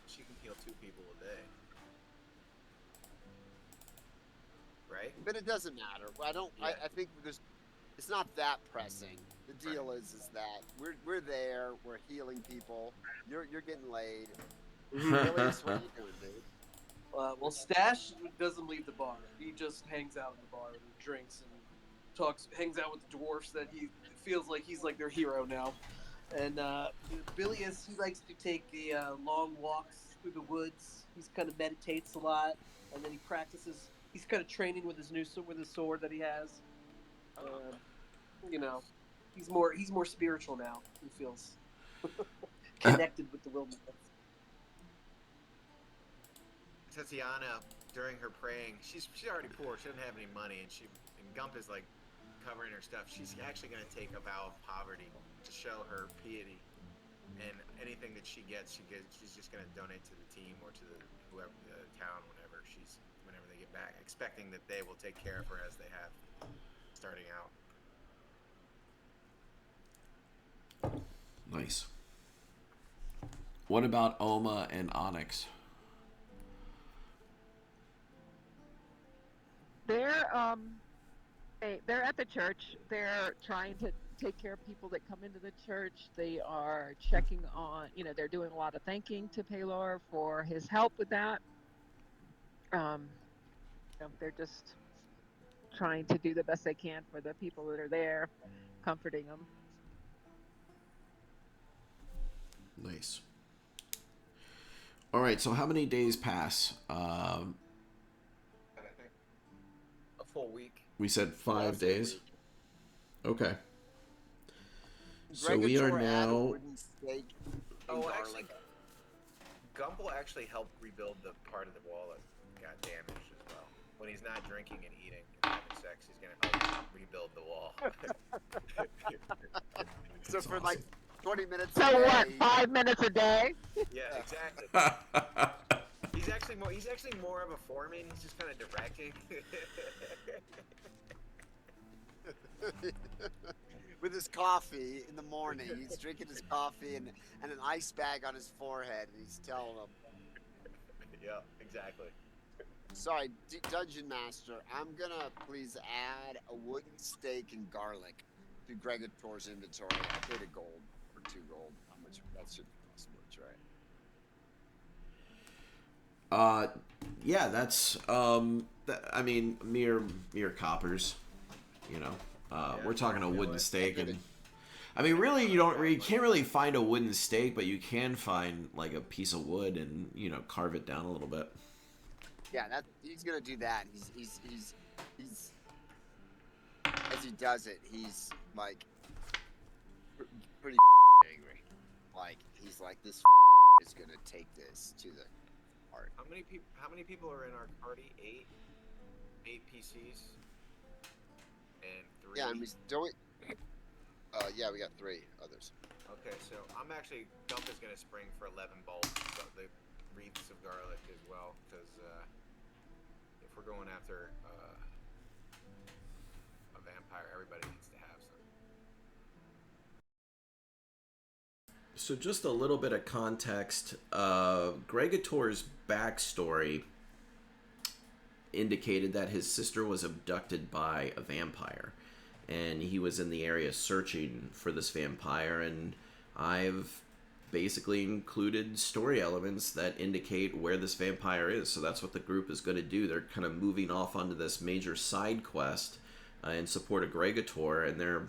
she can heal 2 people a day. Right? But it doesn't matter. Yeah. I think it's not that pressing. The deal is that we're there. We're healing people. You're getting laid. Ilias, what are you doing, dude? Well, Stash doesn't leave the bar. He just hangs out in the bar and drinks and hangs out with the dwarfs that he feels like he's like their hero now. And Bilius, he likes to take the long walks through the woods. He's kind of meditates a lot, and then he practices. He's kind of training with his sword that he has. You know, he's more spiritual now. He feels connected with the wilderness. Tatiana, during her praying, she's already poor. She doesn't have any money, and Gump is like covering her stuff. She's actually going to take a vow of poverty to show her piety, and anything that she gets, she's just going to donate to the team or to whoever the town whenever they get back, expecting that they will take care of her as they have starting out. Nice. What about Oma and Onyx? They're at the church. They're trying to take care of people that come into the church. They are checking on, they're doing a lot of thanking to Paylor for his help with that. They're just trying to do the best they can for the people that are there, comforting them. Nice. All right, so how many days pass? I think a full week. We said 5 days. Okay. So Gregor we are tore out a now. wooden stake and Actually, garlic. Gump will actually help rebuild the part of the wall that got damaged as well. When he's not drinking and eating and having sex, he's going to help rebuild the wall. So for awesome. like 20 minutes. So a day, what? 5 minutes a day? Yeah, exactly. He's actually more of a foreman. He's just kind of directing. with his coffee in the morning. He's drinking his coffee and an ice bag on his forehead, and he's telling them. Yeah, exactly. Sorry, Dungeon Master, I'm gonna please add a wooden steak and garlic to Gregor's inventory. I paid a gold or 2 gold. How much? That should cost much, right? Yeah, that's mere coppers, we're talking a wooden stake, and really you can't really find a wooden stake, but you can find like a piece of wood and carve it down a little bit. Yeah, he's gonna do that. He's as he does it, he's like pretty angry. Like he's like, this is gonna take this to the heart. How many people are in our party? 8 PCs and 3. Yeah, and we yeah, we got 3 others. Okay, so Gump is gonna spring for 11 bolts, the wreaths of garlic as well, because if we're going after a vampire, everybody needs to have some. So just a little bit of context. Gregator's backstory indicated that his sister was abducted by a vampire, and he was in the area searching for this vampire, and I've basically included story elements that indicate where this vampire is. So that's what the group is going to do. They're kind of moving off onto this major side quest in support of Gregator, and they're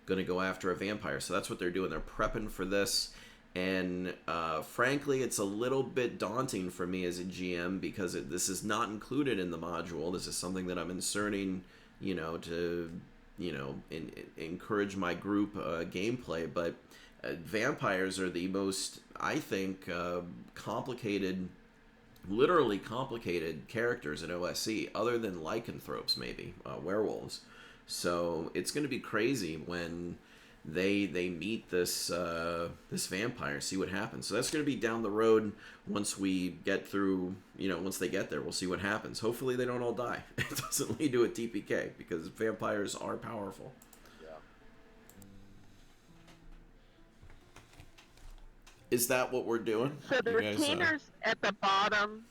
going to go after a vampire. So that's what they're doing. They're prepping for this, and frankly, it's a little bit daunting for me as a GM because this is not included in the module. This is something that I'm inserting, to encourage my group gameplay, but vampires are the most, I think, literally complicated characters in OSE, other than lycanthropes, maybe werewolves. So it's going to be crazy when they meet this this vampire. See what happens. So that's going to be down the road once we get through. Once they get there, we'll see what happens. Hopefully they don't all die. It doesn't lead to a TPK because vampires are powerful. Yeah. Is that what we're doing? So the You guys, retainers at the bottom.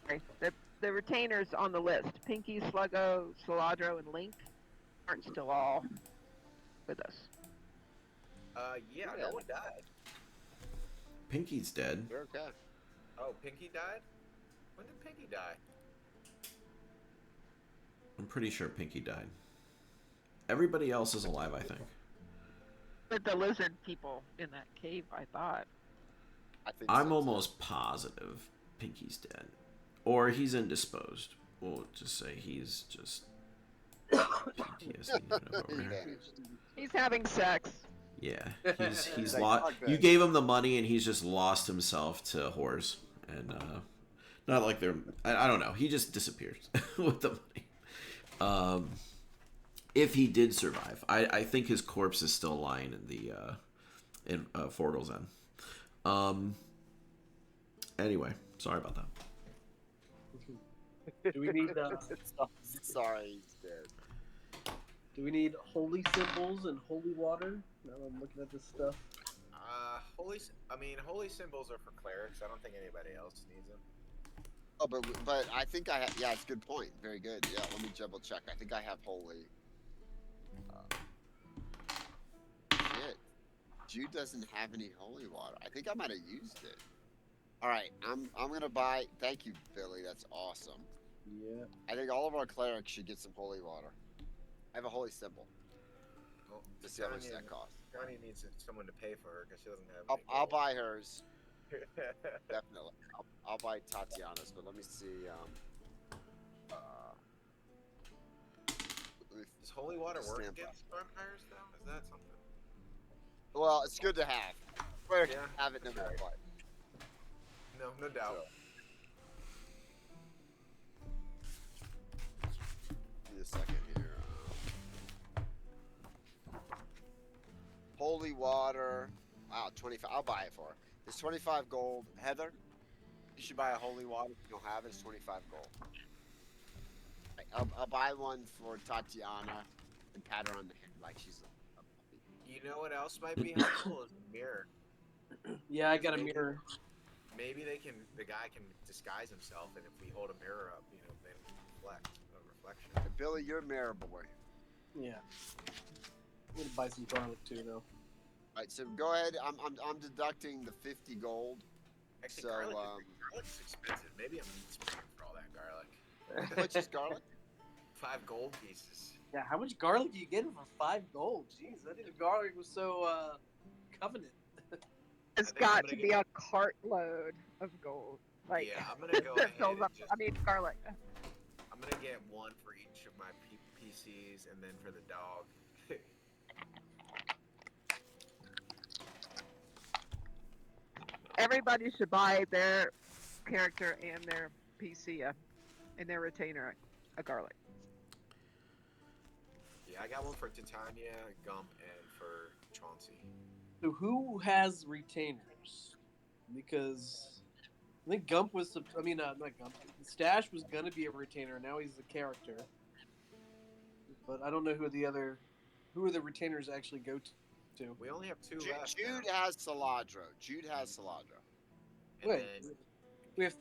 Okay, the retainers on the list: Pinky, Sluggo, Saladro, and Link aren't still all with us. Yeah, no one died. Pinky's dead. You're okay. Oh, Pinky died? When did Pinky die? I'm pretty sure Pinky died. Everybody else is alive, I think. With the lizard people in that cave, I thought. I think I'm so, almost positive Pinky's dead. Or he's indisposed. We'll just say he's just PTSD. Over here. He's having sex. Yeah, he's Like, lost. fuck You this. gave him the money, and he's just lost himself to whores, and not like they're. I don't know. He just disappears with the money. If he did survive, I think his corpse is still lying in the in Fortal's End. Anyway, sorry about that. Do we need Sorry, he's dead. do we need holy symbols and holy water? Now that I'm looking at this stuff. Holy symbols are for clerics. I don't think anybody else needs them. Oh, but I think I have. Yeah, it's a good point. Very good. Yeah, let me double check. I think I have holy. Shit. Jude doesn't have any holy water. I think I might have used it. All right, I'm gonna buy. Thank you, Billy. That's awesome. Yeah. I think all of our clerics should get some holy water. I have a holy symbol. Well, To see how much that costs. Johnny needs someone to pay for her because she doesn't have. I'll buy hers. Definitely. I'll buy Tatiana's, but let me see. Does holy water work Stand by. against vampires though? Is that something? Well, it's good to have. Clerics Yeah. have it no matter what. No, no doubt. Give me a second here. Holy water. Wow, 25. I'll buy it for her. It's 25 gold. Heather, you should buy a holy water. If you don't have it, it's 25 gold. I'll buy one for Tatiana and pat her on the head like she's a puppy. You know what else might be helpful is a mirror. Yeah, I got a mirror. Maybe the guy can disguise himself, and if we hold a mirror up, then reflect a reflection. Hey, Billy, you're a mirror boy. Yeah. I'm gonna buy some garlic too, though. Alright, so go ahead. I'm deducting the 50 gold. Actually, So, garlic's expensive. Maybe I'm spraying for all that garlic. How much is garlic? 5 gold pieces. Yeah, how much garlic do you get for 5 gold? Jeez, I think the garlic was so covenant. It's think I'm got gonna to get- be a cartload of gold. Like, Yeah, I'm gonna go that ahead fills and up. just, I mean, garlic. I'm gonna get one for each of my PCs, and then for the dog. Everybody should buy their character and their PC and their retainer a garlic. Yeah, I got one for Titania, Gump, and for Chauncey. So who has retainers? Because I think Gump was. I mean, not Gump. Stash was gonna be a retainer. Now he's a character. But I don't know who are the retainers actually go to. We only have 2 left. Jude now. has Saladro. Jude has Saladro. And Wait, then, we have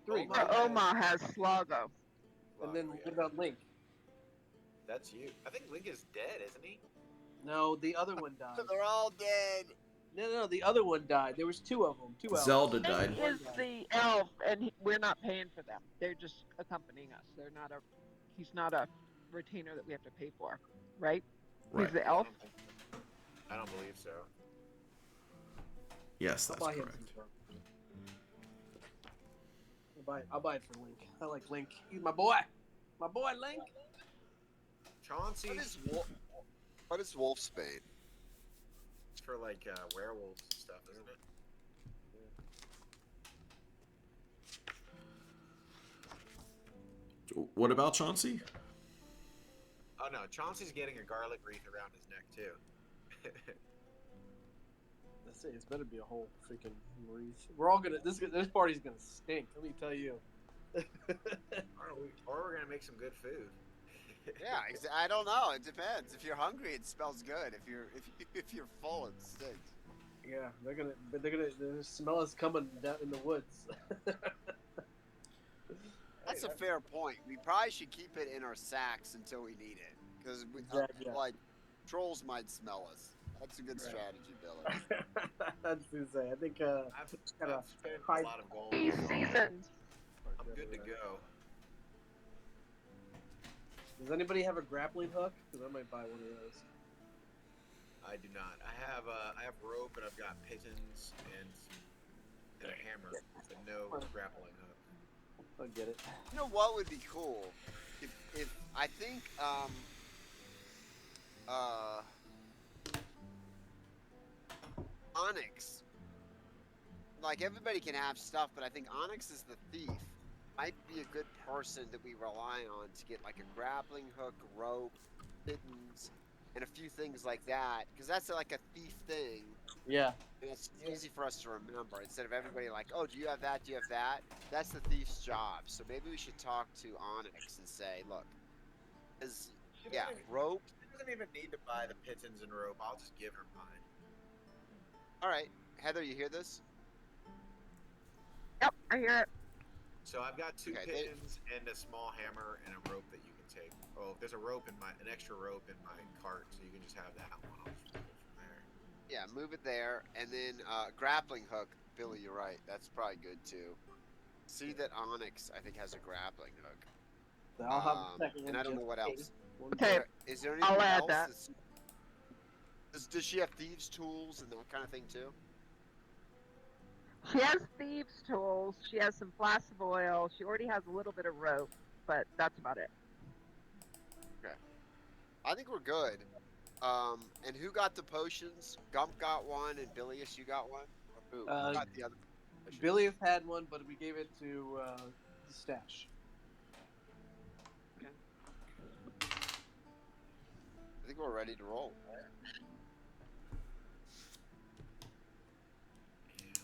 3. Oma- Oma has Sluggo. And then Lago, what yeah. about Link? That's you. I think Link is dead, isn't he? No, the other one died. They're all dead. No, the other one died. There was 2 of them. 2 elves. Zelda died. He is the elf, and we're not paying for them. They're just accompanying us. They're not a. He's not a retainer that we have to pay for, right? Right. He's the elf. I don't believe so. Yes, I'll that's buy him correct. some stuff. I'll buy it for Link. I like Link. He's my boy. My boy Link. Chauncey. What is Wolfsbane? It's for like werewolves and stuff, isn't it? What about Chauncey? Oh no, Chauncey's getting a garlic wreath around his neck too. Let's say it's better be a whole freaking wreath. We're all gonna this party's gonna stink. Let me tell you. Or we're gonna make some good food. Yeah, I don't know. It depends. If you're hungry, it smells good. If you're full, it stinks. Yeah, they're gonna smell us coming down in the woods. That's a fair point. We probably should keep it in our sacks until we need it, because Exactly. like trolls might smell us. That's a good strategy, Billy. That's to say. I think I've spent a lot of gold. Seasoned. I'm good to go. Does anybody have a grappling hook? Because I might buy one of those. I do not. I have rope and I've got pigeons and a hammer, but no grappling hook. I'll get it. You know what would be cool? If I think Onyx, like everybody can have stuff, but I think Onyx is the thief. Might be a good person that we rely on to get like a grappling hook, rope, mittens, and a few things like that, because that's like a thief thing. Yeah. And it's easy for us to remember instead of everybody like, oh, do you have that? Do you have that? That's the thief's job. So maybe we should talk to Onyx and say, look, rope. She doesn't even need to buy the pigeons and rope. I'll just give her mine. All right, Heather, you hear this? Yep, I hear it. So I've got two pigeons and a small hammer and a rope that you can take. Oh, there's an extra rope in my cart, so you can just have that one. I'll just move it from there. Yeah, move it there, and then grappling hook. Billy, you're right. That's probably good too. See that Onyx, I think, has a grappling hook. I'll have a second one. And I don't know what else. Okay, Is there anything I'll add else? that. Does she have thieves' tools and that kind of thing too? She has thieves' tools. She has some flasks of oil. She already has a little bit of rope, but that's about it. Okay. I think we're good. And who got the potions? Gump got one, and Bilius, you got one? Or who got the other potions? Billy had one, but we gave it to the stash. Okay. I think we're ready to roll.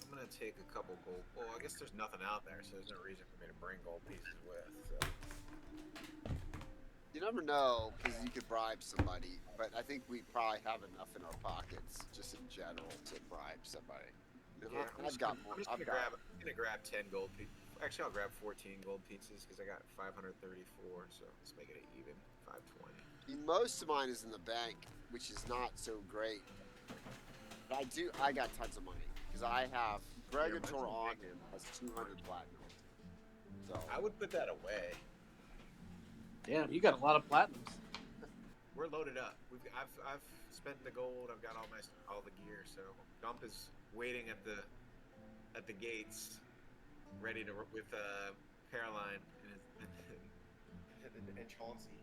I'm gonna take a couple gold. Well, I guess there's nothing out there, so there's no reason for me to bring gold pieces with. So. You never know, because you could bribe somebody, but I think we probably have enough in our pockets, just in general, to bribe somebody. Yeah, I'm just gonna grab 10 gold pieces. Actually, I'll grab 14 gold pieces because I got 534, so let's make it even 520. Most of mine is in the bank, which is not so great. But I got tons of money, because I have Gregator on him has 200 platinum. So I would put that away. Damn, you got a lot of platinums. We're loaded up. I've spent the gold. I've got all the gear. So Gump is waiting at the gates, ready to with Caroline and Chauncey.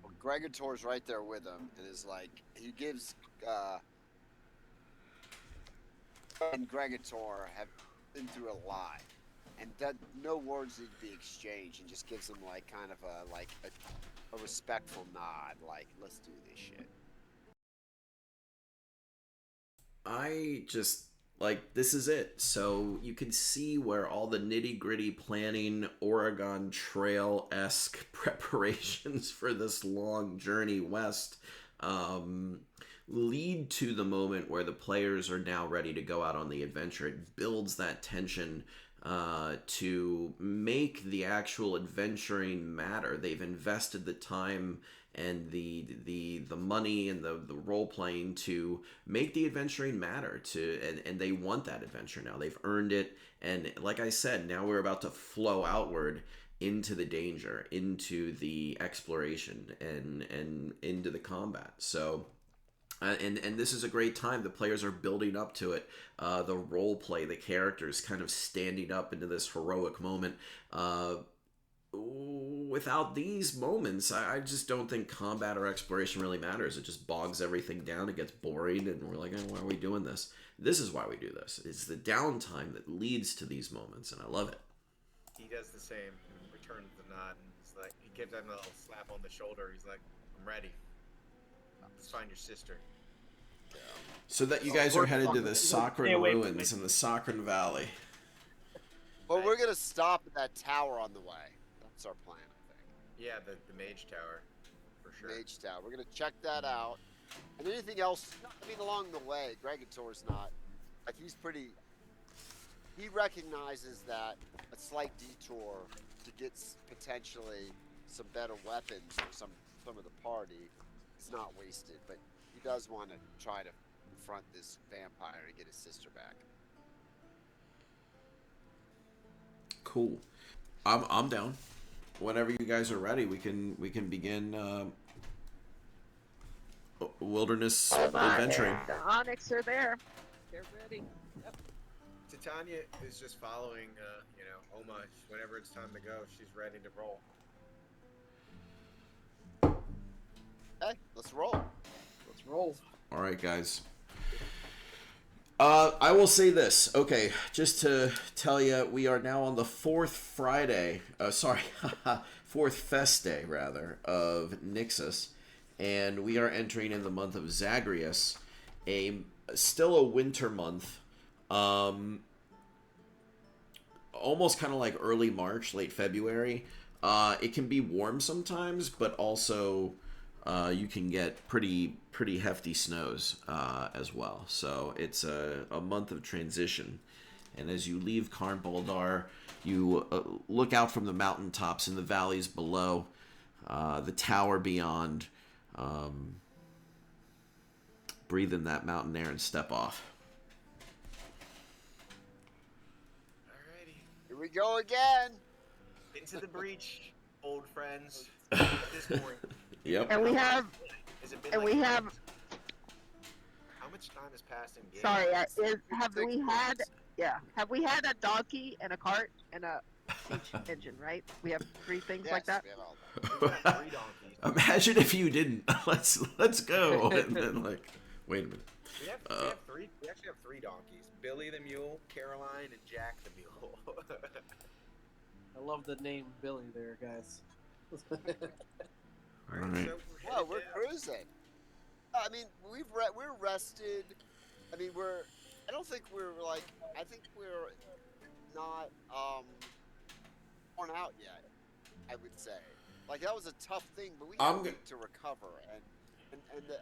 well, Gregator's right there with him, and is like he gives. And Gregator have been through a lot. And that no words need to be exchanged, and just gives them like kind of a respectful nod, like let's do this shit. I just this is it. So you can see where all the nitty gritty planning, Oregon Trail-esque preparations for this long journey west lead to the moment where the players are now ready to go out on the adventure. It builds that tension to make the actual adventuring matter. They've invested the time and the money and the role playing to make the adventuring matter, and they want that adventure now. They've earned it, and like I said, now we're about to flow outward into the danger, into the exploration, and into the combat. So and this is a great time. The players are building up to it. The role play, the characters kind of standing up into this heroic moment. Without these moments, I just don't think combat or exploration really matters. It just bogs everything down. It gets boring, and we're like, why are we doing this? This is why we do this. It's the downtime that leads to these moments, and I love it. He does the same. Returns the nod and like he gives them a little slap on the shoulder. He's like, "I'm ready. Let's find your sister." So that you guys are headed to the Sacred Stay away from Ruins in the Sacred Valley. Well, we're gonna stop at that tower on the way. That's our plan, I think. Yeah, the Mage Tower, for sure. Mage Tower. We're gonna check that out. And anything else? I mean, along the way, Gregator's not like he's pretty. He recognizes that a slight detour to get potentially some better weapons for some of the party is not wasted. But he does want to try to confront this vampire and get his sister back. Cool. I'm down. Whenever you guys are ready, we can begin wilderness adventuring. The Onyx are there. They're ready. Yep. Titania is just following, Oma. Whenever it's time to go, she's ready to roll. Okay, let's roll. Let's roll. All right, guys. I will say this. Okay, just to tell you, we are now on the fourth fest day, rather, of Nixus, and we are entering in the month of Zagreus, still a winter month, almost kind of like early March, late February. It can be warm sometimes, but also you can get pretty hefty snows as well. So it's a month of transition. And as you leave Karn Baldar, you look out from the mountaintops and the valleys below, the tower beyond. Breathe in that mountain air and step off. Alrighty. Here we go again. Into the breach, old friends. At this point. Yep. And we have. Has it been And like we 2 have. months? How much time has passed in game? Sorry, have we had? Yeah, have we had a donkey and a cart and a siege engine? Right? We have 3 things like that. We have all We've got 3 donkeys. Imagine if you didn't. Let's go. And then wait a minute. We have 3. We actually have 3 donkeys: Billy the mule, Caroline, and Jack the mule. I love the name Billy there, guys. All right. Well, we're cruising. I mean, we're rested. I mean, I don't think we're like. I think we're not worn out yet. I would say. Like that was a tough thing, but we got a week to recover, and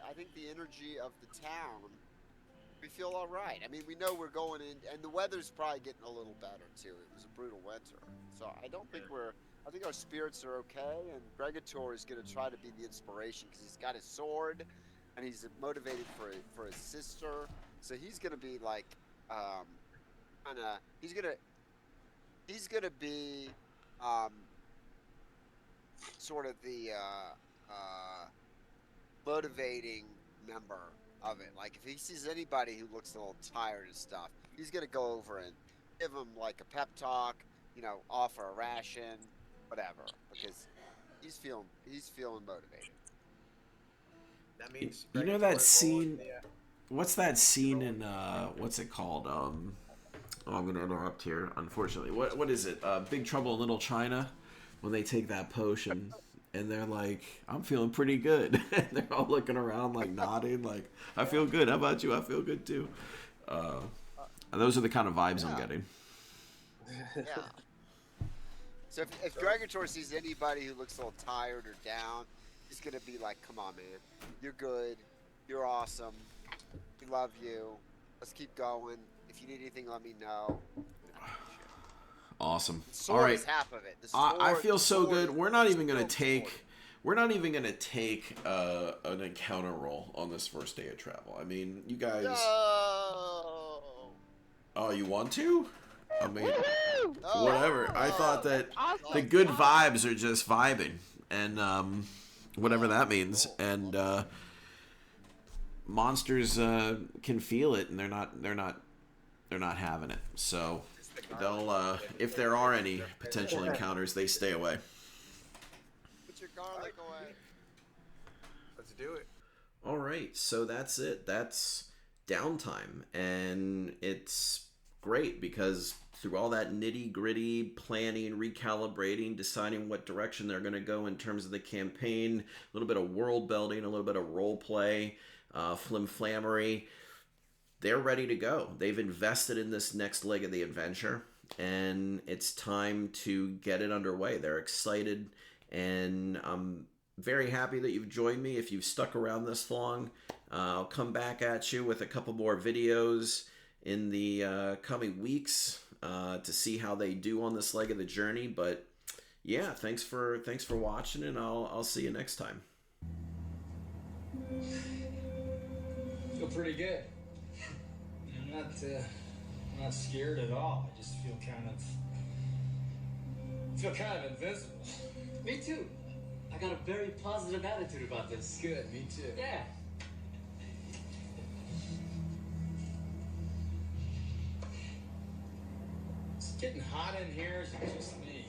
I think the energy of the town. We feel all right. I mean, we know we're going in, and the weather's probably getting a little better too. It was a brutal winter, so I don't think I think our spirits are okay, and Gregator is going to try to be the inspiration because he's got his sword, and he's motivated for his sister. So he's going to be like, he's gonna be, sort of the motivating member of it. Like if he sees anybody who looks a little tired and stuff, he's gonna go over and give him like a pep talk, offer a ration, whatever, because he's feeling motivated. That means You know that scene? What's that scene in what's it called? I'm gonna interrupt here, unfortunately. What is it? Big Trouble in Little China, when they take that potion and they're like, I'm feeling pretty good. And they're all looking around like nodding, like, I feel good. How about you? I feel good too. Those are the kind of vibes I'm getting. Yeah. So if Gregator sees anybody who looks a little tired or down, he's gonna be like, come on, man. You're good. You're awesome. We love you. Let's keep going. If you need anything, let me know. Awesome. The sword All right. is half of it. I feel so good. We're not even gonna take an encounter roll on this first day of travel. I mean, you guys. No. Oh, you want to? I mean, Woohoo! whatever. I thought that Awesome. the good vibes are just vibing, and whatever that means. And monsters can feel it, and they're not having it. So they'll, if there are any potential encounters, they stay away. Put your garlic away. Let's do it. All right, so that's it. That's Downtime, and it's great, because through all that nitty-gritty planning, recalibrating, deciding what direction they're going to go in terms of the campaign, a little bit of world building, a little bit of role play, flim-flammery, they're ready to go. They've invested in this next leg of the adventure, and it's time to get it underway. They're excited, and I'm very happy that you've joined me. If you've stuck around this long, I'll come back at you with a couple more videos in the coming weeks to see how they do on this leg of the journey. But yeah, thanks for watching, and I'll see you next time. Feel pretty good. I'm not scared at all. I just feel kind of invincible. Me too. I got a very positive attitude about this. Good, me too. Yeah. It's getting hot in here. Is it just me?